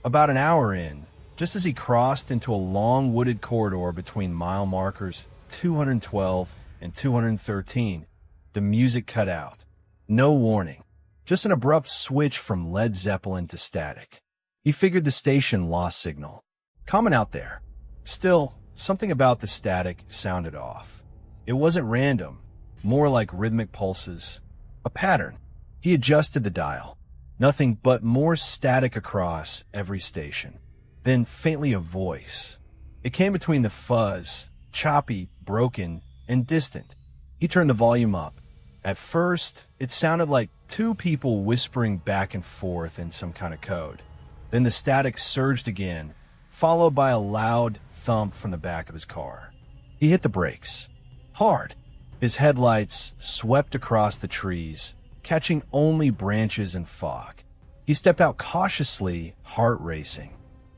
About an hour in, just as he crossed into a long wooded corridor between mile markers 212 and 213, the music cut out. No warning, just an abrupt switch from Led Zeppelin to static. He figured the station lost signal. Common out there. Still, something about the static sounded off. It wasn't random, more like rhythmic pulses. A pattern. He adjusted the dial. Nothing but more static across every station. Then faintly a voice. It came between the fuzz, choppy, broken, and distant. He turned the volume up. At first, it sounded like two people whispering back and forth in some kind of code. Then the static surged again, followed by a loud thump from the back of his car. He hit the brakes. Hard. His headlights swept across the trees, catching only branches and fog. He stepped out cautiously, heart racing.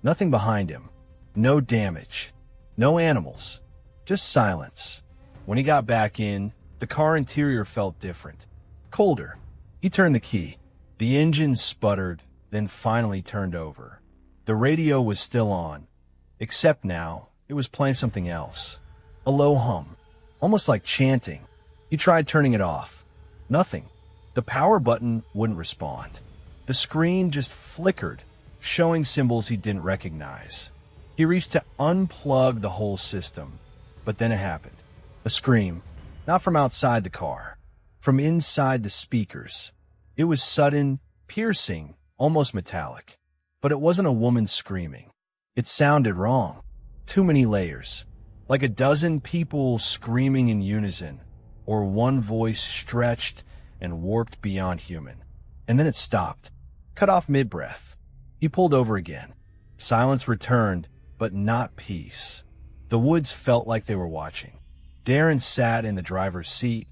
Nothing behind him. No damage. No animals. Just silence. When he got back in, the car interior felt different. Colder. He turned the key. The engine sputtered, then finally turned over. The radio was still on, except now it was playing something else. A low hum, almost like chanting. He tried turning it off. Nothing. The power button wouldn't respond. The screen just flickered, showing symbols he didn't recognize. He reached to unplug the whole system, but then it happened. A scream, not from outside the car, from inside the speakers. It was sudden, piercing, almost metallic. But it wasn't a woman screaming. It sounded wrong. Too many layers. Like a dozen people screaming in unison, or one voice stretched and warped beyond human. And then it stopped, cut off mid-breath. He pulled over again. Silence returned, but not peace. The woods felt like they were watching. Darren sat in the driver's seat,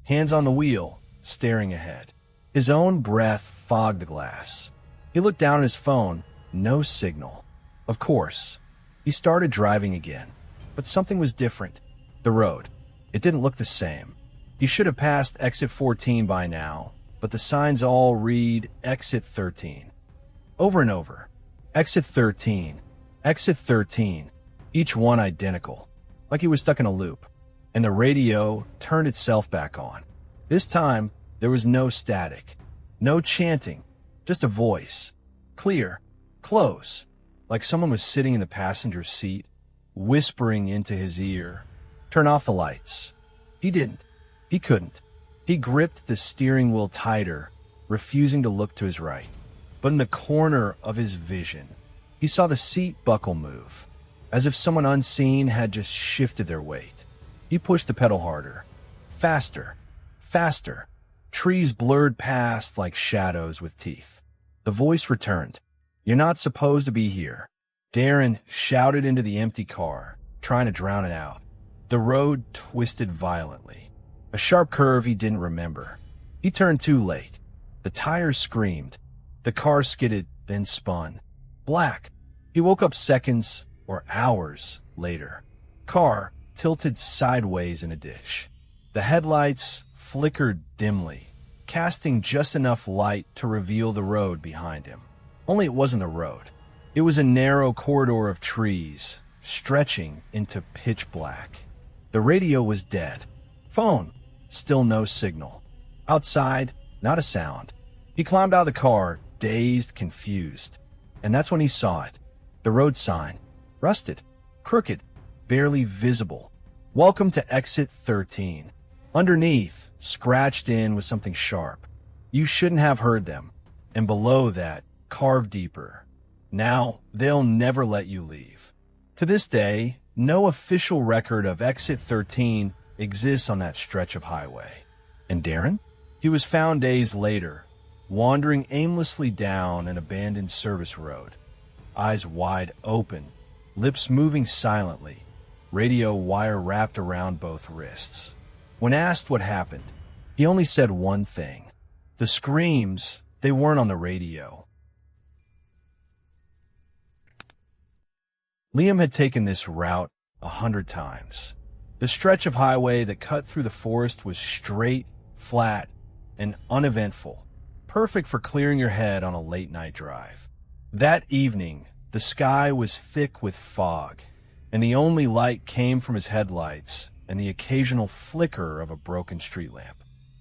hands on the wheel, staring ahead. His own breath fogged the glass. He looked down at his phone, no signal. Of course. He started driving again. But something was different. The road. It didn't look the same. He should have passed exit 14 by now, but the signs all read exit 13. Over and over. Exit 13. Exit 13. Each one identical, like he was stuck in a loop. And the radio turned itself back on. This time, there was no static, no chanting, just a voice. Clear, close, like someone was sitting in the passenger seat, whispering into his ear. Turn off the lights. He didn't. He couldn't. He gripped the steering wheel tighter, refusing to look to his right. But in the corner of his vision, he saw the seat buckle move, as if someone unseen had just shifted their weight. He pushed the pedal harder. Faster. Faster. Trees blurred past like shadows with teeth. The voice returned. You're not supposed to be here. Darren shouted into the empty car, trying to drown it out. The road twisted violently. A sharp curve he didn't remember. He turned too late. The tires screamed. The car skidded, then spun. Black. He woke up seconds or hours later. Car tilted sideways in a ditch. The headlights flickered dimly, casting just enough light to reveal the road behind him. Only it wasn't a road. It was a narrow corridor of trees, stretching into pitch black. The radio was dead. Phone, still no signal. Outside, not a sound. He climbed out of the car, dazed, confused. And that's when he saw it. The road sign. Rusted. Crooked. Barely visible. Welcome to exit 13. Underneath, scratched in with something sharp. You shouldn't have heard them. And below that, carved deeper. Now, they'll never let you leave. To this day, no official record of exit 13 exists on that stretch of highway. And Darren? He was found days later, wandering aimlessly down an abandoned service road. Eyes wide open, lips moving silently, radio wire wrapped around both wrists. When asked what happened, he only said one thing. The screams, they weren't on the radio. Liam had taken this route 100 times. The stretch of highway that cut through the forest was straight, flat, and uneventful, perfect for clearing your head on a late-night drive. That evening, the sky was thick with fog, and the only light came from his headlights and the occasional flicker of a broken street lamp.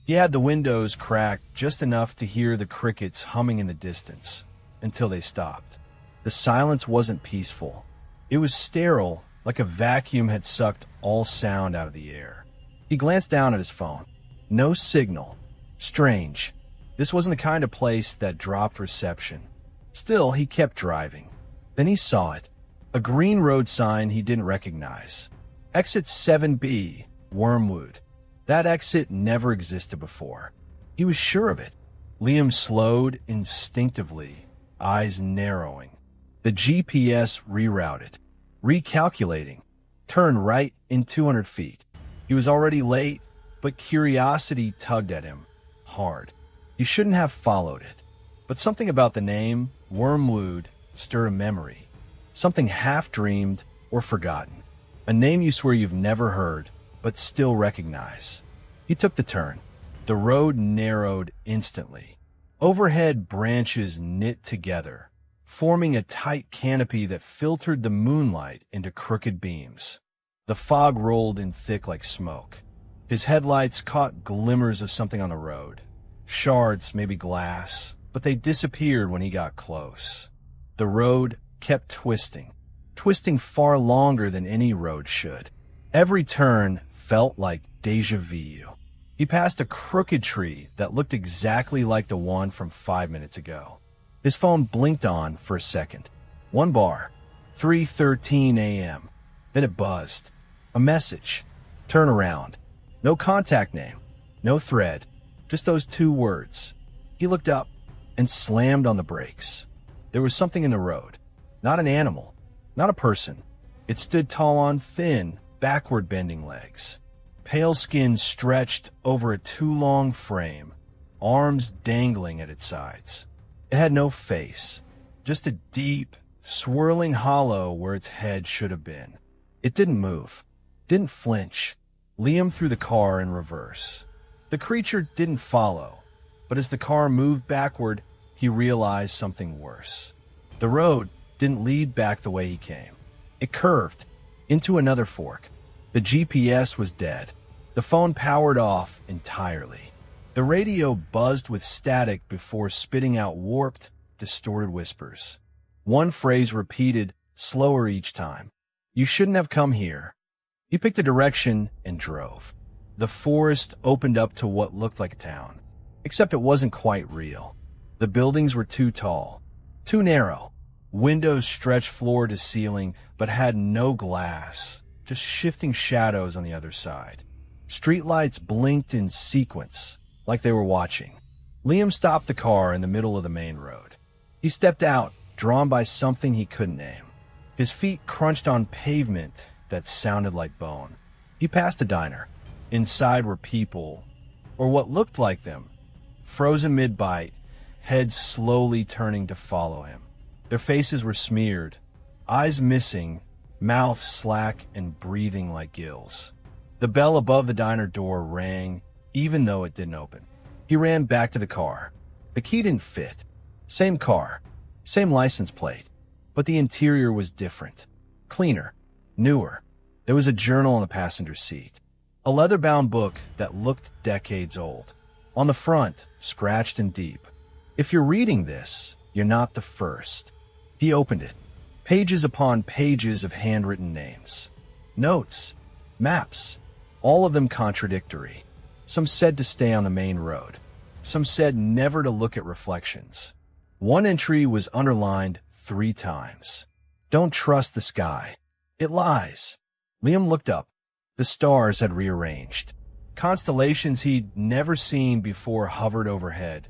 He had the windows cracked just enough to hear the crickets humming in the distance, until they stopped. The silence wasn't peaceful. It was sterile, like a vacuum had sucked all sound out of the air. He glanced down at his phone. No signal. Strange. This wasn't the kind of place that dropped reception. Still, he kept driving. Then he saw it. A green road sign he didn't recognize. Exit 7B, Wormwood. That exit never existed before. He was sure of it. Liam slowed instinctively, eyes narrowing. The GPS rerouted, recalculating. Turn right in 200 feet. He was already late, but curiosity tugged at him hard. He shouldn't have followed it. But something about the name, Wormwood, stirred a memory. Something half-dreamed or forgotten. A name you swear you've never heard, but still recognize. He took the turn. The road narrowed instantly. Overhead branches knit together, forming a tight canopy that filtered the moonlight into crooked beams. The fog rolled in thick like smoke. His headlights caught glimmers of something on the road. Shards, maybe glass, but they disappeared when he got close. The road kept twisting far longer than any road should. Every turn felt like déjà vu. He passed a crooked tree that looked exactly like the one from 5 minutes ago. His phone blinked on for a second. One bar, 3:13 a.m. Then it buzzed. A message. Turn around. No contact name. No thread. Just those 2 words. He looked up and slammed on the brakes. There was something in the road. Not an animal. Not a person. It stood tall on thin, backward-bending legs. Pale skin stretched over a too long frame, arms dangling at its sides. It had no face, just a deep, swirling hollow where its head should have been. It didn't move, didn't flinch. Liam threw the car in reverse. The creature didn't follow, but as the car moved backward, he realized something worse. The road didn't lead back the way he came. It curved into another fork. The GPS was dead. The phone powered off entirely. The radio buzzed with static before spitting out warped, distorted whispers. One phrase repeated, slower each time. You shouldn't have come here. He picked a direction and drove. The forest opened up to what looked like a town, except it wasn't quite real. The buildings were too tall, too narrow. Windows stretched floor to ceiling, but had no glass, just shifting shadows on the other side. Streetlights blinked in sequence, like they were watching. Liam stopped the car in the middle of the main road. He stepped out, drawn by something he couldn't name. His feet crunched on pavement that sounded like bone. He passed a diner. Inside were people, or what looked like them, frozen mid-bite, heads slowly turning to follow him. Their faces were smeared, eyes missing, mouths slack and breathing like gills. The bell above the diner door rang, even though it didn't open. He ran back to the car. The key didn't fit. Same car, same license plate, but the interior was different. Cleaner, newer. There was a journal on the passenger seat. A leather-bound book that looked decades old. On the front, scratched and deep. If you're reading this, you're not the first. He opened it. Pages upon pages of handwritten names. Notes. Maps. All of them contradictory. Some said to stay on the main road. Some said never to look at reflections. One entry was underlined 3 times. Don't trust the sky. It lies. Liam looked up. The stars had rearranged. Constellations he'd never seen before hovered overhead,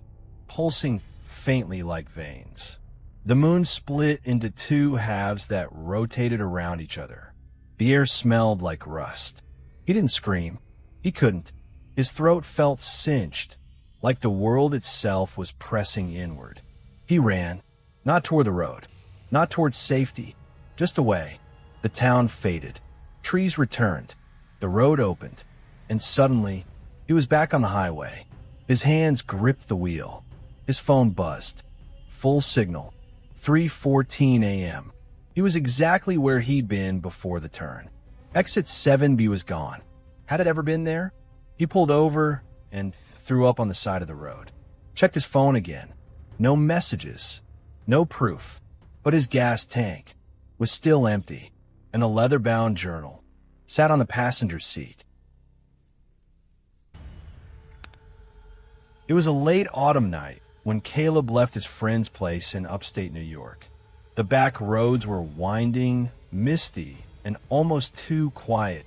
pulsing faintly like veins. The moon split into 2 halves that rotated around each other. The air smelled like rust. He didn't scream. He couldn't. His throat felt cinched, like the world itself was pressing inward. He ran, not toward the road, not toward safety, just away. The town faded. Trees returned. The road opened. And suddenly, he was back on the highway. His hands gripped the wheel. His phone buzzed. Full signal. 3:14 a.m. He was exactly where he'd been before the turn. Exit 7B was gone. Had it ever been there? He pulled over and threw up on the side of the road. Checked his phone again. No messages. No proof. But his gas tank was still empty, and a leather-bound journal sat on the passenger seat. It was a late autumn night when Caleb left his friend's place in upstate New York. The back roads were winding, misty, and almost too quiet,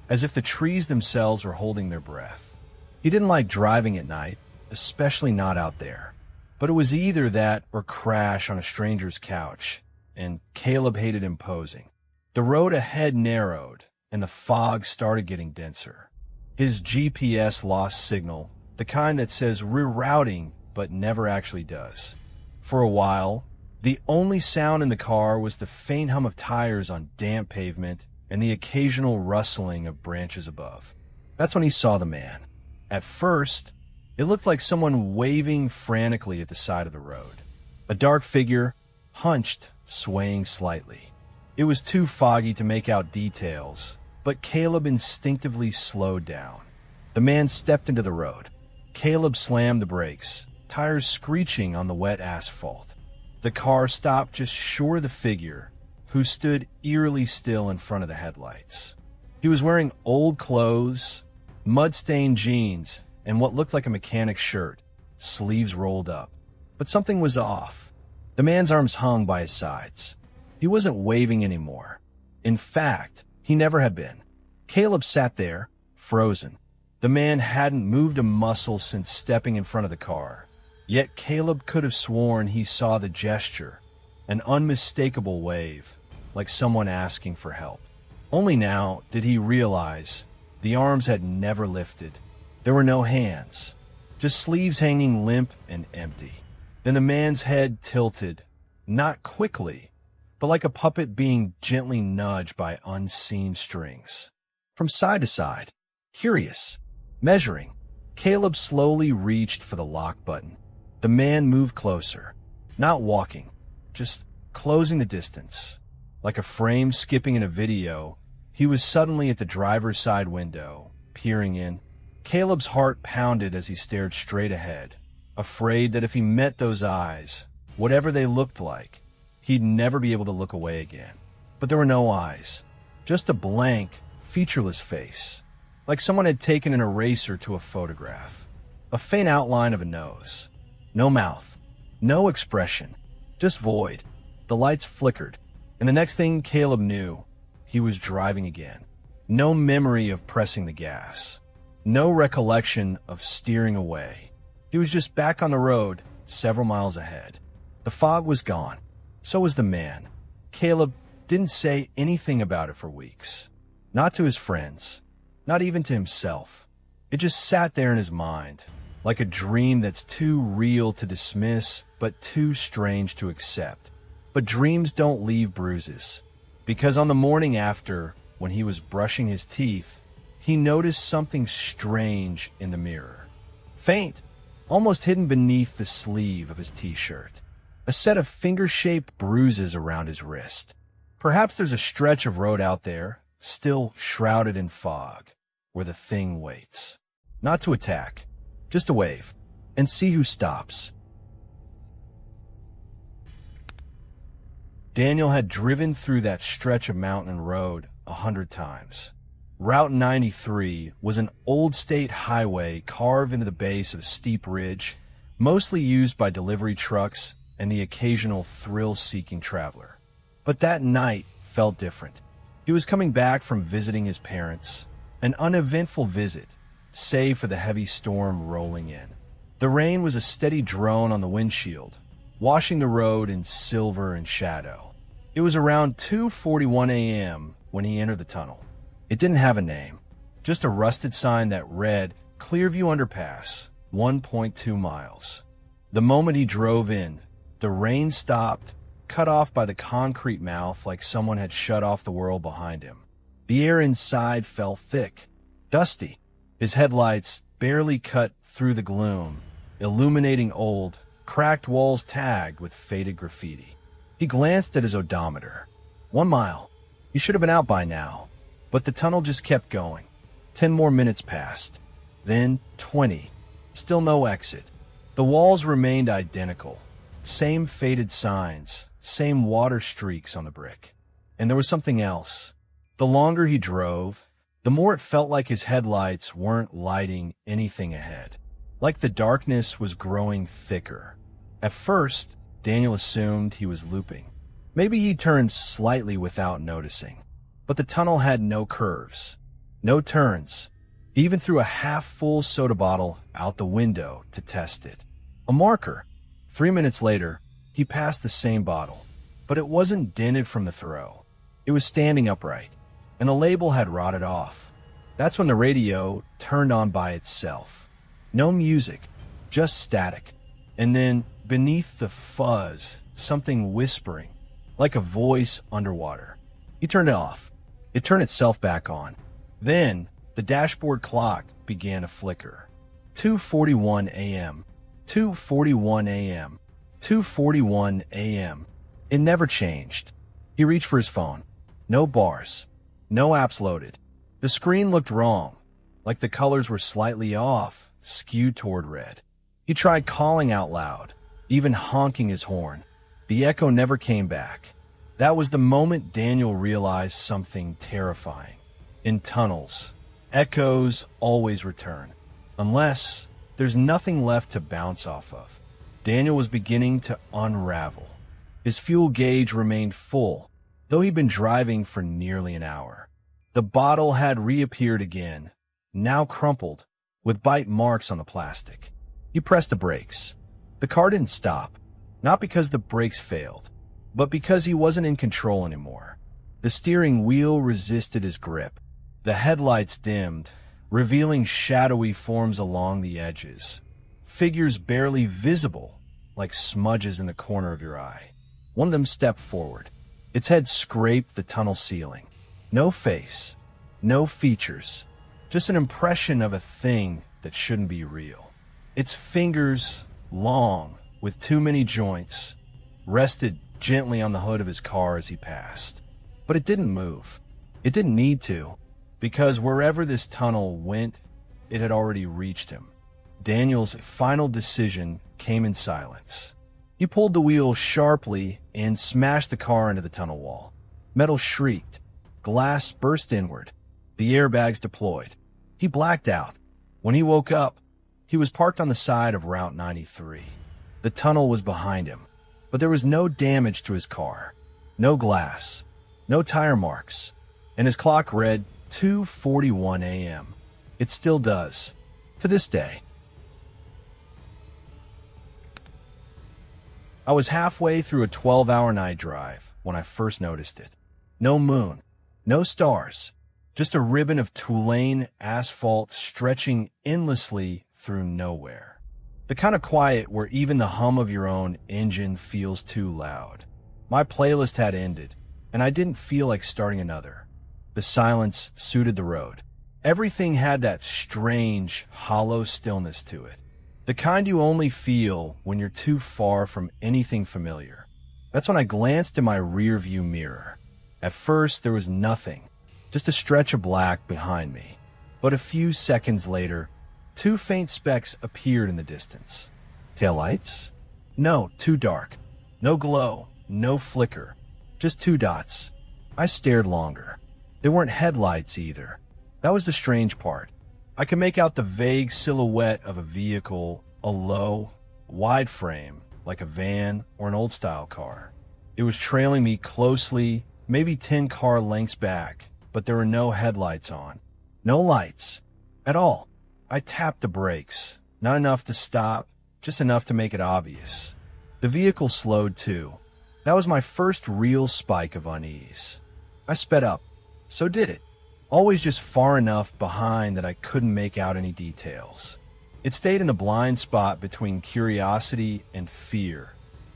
as if the trees themselves were holding their breath. He didn't like driving at night, especially not out there. But it was either that or crash on a stranger's couch, and Caleb hated imposing. The road ahead narrowed, and the fog started getting denser. His GPS lost signal, the kind that says rerouting but never actually does. For a while, the only sound in the car was the faint hum of tires on damp pavement and the occasional rustling of branches above. That's when he saw the man. At first, it looked like someone waving frantically at the side of the road. A dark figure, hunched, swaying slightly. It was too foggy to make out details, but Caleb instinctively slowed down. The man stepped into the road. Caleb slammed the brakes, tires screeching on the wet asphalt. The car stopped just short of the figure, who stood eerily still in front of the headlights. He was wearing old clothes, mud-stained jeans, and what looked like a mechanic's shirt, sleeves rolled up. But something was off. The man's arms hung by his sides. He wasn't waving anymore. In fact, he never had been. Caleb sat there, frozen. The man hadn't moved a muscle since stepping in front of the car. Yet Caleb could have sworn he saw the gesture, an unmistakable wave, like someone asking for help. Only now did he realize the arms had never lifted. There were no hands, just sleeves hanging limp and empty. Then the man's head tilted, not quickly, but like a puppet being gently nudged by unseen strings. From side to side, curious, measuring, Caleb slowly reached for the lock button. The man moved closer, not walking, just closing the distance. Like a frame skipping in a video, he was suddenly at the driver's side window, peering in. Caleb's heart pounded as he stared straight ahead, afraid that if he met those eyes, whatever they looked like, he'd never be able to look away again. But there were no eyes, just a blank, featureless face, like someone had taken an eraser to a photograph. A faint outline of a nose. No mouth, no expression, just void. The lights flickered, and the next thing Caleb knew, he was driving again. No memory of pressing the gas. No recollection of steering away. He was just back on the road, several miles ahead. The fog was gone. So was the man. Caleb didn't say anything about it for weeks. Not to his friends. Not even to himself. It just sat there in his mind, like a dream that's too real to dismiss, but too strange to accept. But dreams don't leave bruises. Because on the morning after, when he was brushing his teeth, he noticed something strange in the mirror. Faint, almost hidden beneath the sleeve of his t-shirt. A set of finger-shaped bruises around his wrist. Perhaps there's a stretch of road out there, still shrouded in fog, where the thing waits. Not to attack, just to wave, and see who stops. Daniel had driven through that stretch of mountain road 100 times. Route 93 was an old state highway carved into the base of a steep ridge, mostly used by delivery trucks and the occasional thrill-seeking traveler. But that night felt different. He was coming back from visiting his parents, an uneventful visit, save for the heavy storm rolling in. The rain was a steady drone on the windshield, washing the road in silver and shadow. It was around 2:41 a.m. when he entered the tunnel. It didn't have a name, just a rusted sign that read, Clearview Underpass, 1.2 miles. The moment he drove in, the rain stopped, cut off by the concrete mouth like someone had shut off the world behind him. The air inside felt thick, dusty. His headlights barely cut through the gloom, illuminating old, cracked walls tagged with faded graffiti. He glanced at his odometer. 1 mile. He should have been out by now. But the tunnel just kept going. 10 more minutes passed. Then 20. Still no exit. The walls remained identical. Same faded signs, same water streaks on the brick. And there was something else. The longer he drove, the more it felt like his headlights weren't lighting anything ahead. Like the darkness was growing thicker. At first, Daniel assumed he was looping. Maybe he turned slightly without noticing. But the tunnel had no curves, no turns. He even threw a half-full soda bottle out the window to test it. A marker. 3 minutes later, he passed the same bottle, but it wasn't dented from the throw. It was standing upright, and the label had rotted off. That's when the radio turned on by itself. No music, just static. And then, beneath the fuzz, something whispering, like a voice underwater. He turned it off. It turned itself back on. Then, the dashboard clock began to flicker. 2:41 a.m. 2:41 a.m. 2:41 a.m. It never changed. He reached for his phone. No bars. No apps loaded. The screen looked wrong, like the colors were slightly off, skewed toward red. He tried calling out loud, even honking his horn. The echo never came back. That was the moment Daniel realized something terrifying. In tunnels, echoes always return, unless there's nothing left to bounce off of. Daniel was beginning to unravel. His fuel gauge remained full, though he'd been driving for nearly an hour. The bottle had reappeared again, now crumpled, with bite marks on the plastic. He pressed the brakes. The car didn't stop, not because the brakes failed, but because he wasn't in control anymore. The steering wheel resisted his grip. The headlights dimmed, revealing shadowy forms along the edges. Figures barely visible, like smudges in the corner of your eye. One of them stepped forward. Its head scraped the tunnel ceiling. No face, no features, just an impression of a thing that shouldn't be real. Its fingers, long, with too many joints, rested gently on the hood of his car as he passed. But it didn't move. It didn't need to, because wherever this tunnel went, it had already reached him. Daniel's final decision came in silence. He pulled the wheel sharply and smashed the car into the tunnel wall. Metal shrieked. Glass burst inward. The airbags deployed. He blacked out. When he woke up, he was parked on the side of Route 93. The tunnel was behind him, but there was no damage to his car. No glass. No tire marks. And his clock read 2:41 a.m. It still does, to this day. I was halfway through a 12-hour night drive when I first noticed it. No moon, no stars, just a ribbon of Tulane asphalt stretching endlessly through nowhere. The kind of quiet where even the hum of your own engine feels too loud. My playlist had ended, and I didn't feel like starting another. The silence suited the road. Everything had that strange, hollow stillness to it. The kind you only feel when you're too far from anything familiar. That's when I glanced in my rearview mirror. At first, there was nothing, just a stretch of black behind me. But a few seconds later, two faint specks appeared in the distance. Taillights? No, too dark. No glow, no flicker. Just two dots. I stared longer. They weren't headlights either. That was the strange part. I could make out the vague silhouette of a vehicle, a low, wide frame, like a van or an old-style car. It was trailing me closely, maybe 10 car lengths back, but there were no headlights on. No lights. At all. I tapped the brakes. Not enough to stop, just enough to make it obvious. The vehicle slowed too. That was my first real spike of unease. I sped up. So did it. Always just far enough behind that I couldn't make out any details. It stayed in the blind spot between curiosity and fear.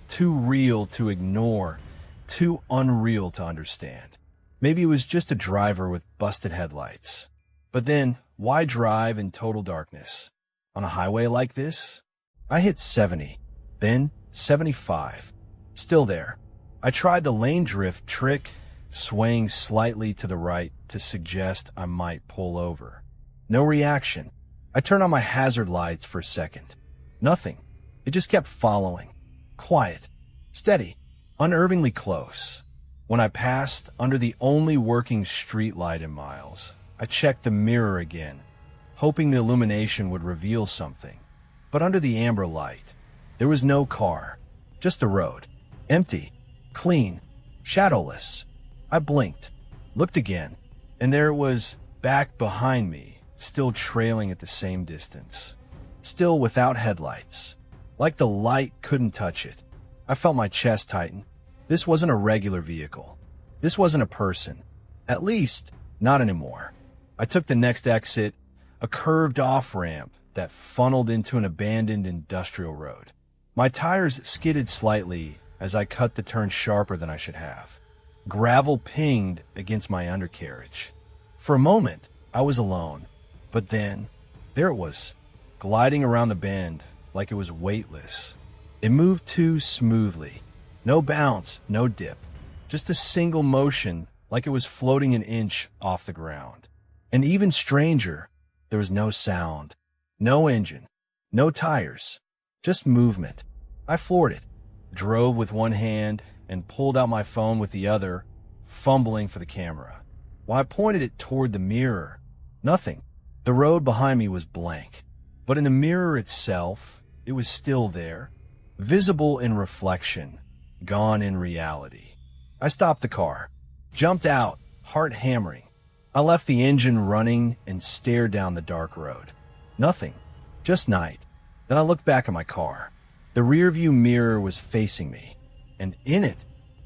Too real to ignore, too unreal to understand. Maybe it was just a driver with busted headlights. But then, why drive in total darkness? On a highway like this? I hit 70, then 75. Still there. I tried the lane drift trick, swaying slightly to the right to suggest I might pull over. No reaction. I turned on my hazard lights for a second. Nothing. It just kept following. Quiet. Steady. Unnervingly close. When I passed under the only working street light in miles, I checked the mirror again, hoping the illumination would reveal something. But under the amber light, there was no car. Just the road. Empty. Clean. Shadowless. I blinked, looked again, and there it was, back behind me, still trailing at the same distance. Still without headlights. Like the light couldn't touch it. I felt my chest tighten. This wasn't a regular vehicle. This wasn't a person. At least, not anymore. I took the next exit, a curved off-ramp that funneled into an abandoned industrial road. My tires skidded slightly as I cut the turn sharper than I should have. Gravel pinged against my undercarriage. For a moment, I was alone. But then, there it was, gliding around the bend like it was weightless. It moved too smoothly. No bounce, no dip. Just a single motion, like it was floating an inch off the ground. And even stranger, there was no sound, no engine, no tires, just movement. I floored it, drove with one hand, and pulled out my phone with the other, fumbling for the camera. While I pointed it toward the mirror, nothing. The road behind me was blank. But in the mirror itself, it was still there, visible in reflection, gone in reality. I stopped the car, jumped out, heart hammering. I left the engine running and stared down the dark road. Nothing, just night. Then I looked back at my car. The rearview mirror was facing me, and in it,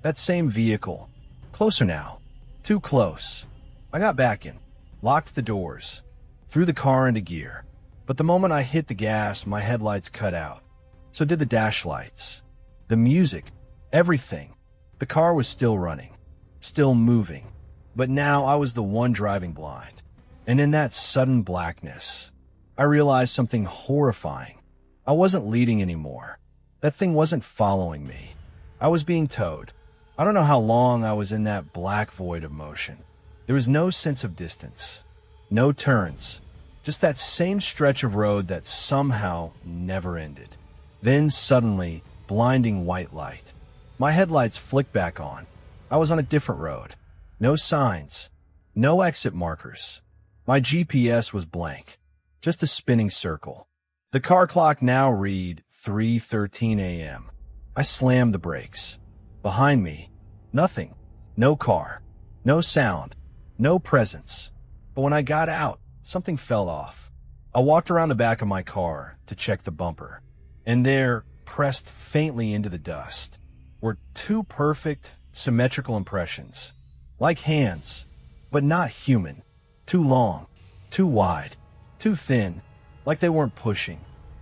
that same vehicle. Closer now, too close. I got back in, locked the doors, threw the car into gear. But the moment I hit the gas, my headlights cut out. So did the dash lights. The music, everything. The car was still running, still moving. But now I was the one driving blind. And in that sudden blackness, I realized something horrifying. I wasn't leading anymore. That thing wasn't following me. I was being towed. I don't know how long I was in that black void of motion. There was no sense of distance, no turns, just that same stretch of road that somehow never ended. Then suddenly, blinding white light. My headlights flicked back on. I was on a different road. No signs, no exit markers. My GPS was blank, just a spinning circle. The car clock now read 3:13 a.m. I slammed the brakes. Behind me, nothing. No car, no sound, no presence. But when I got out, something fell off. I walked around the back of my car to check the bumper, and there, pressed faintly into the dust, were two perfect, symmetrical impressions. Like hands, but not human. Too long, too wide, too thin, like they weren't pushing.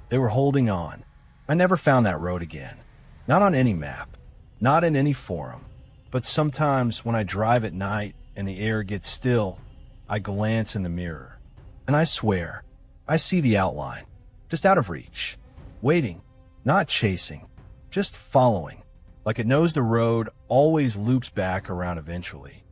They were holding on. I never found that road again. Not on any map, not in any forum. But sometimes when I drive at night and the air gets still, I glance in the mirror. And I swear, I see the outline, just out of reach, waiting, not chasing, just following, like it knows the road always loops back around eventually.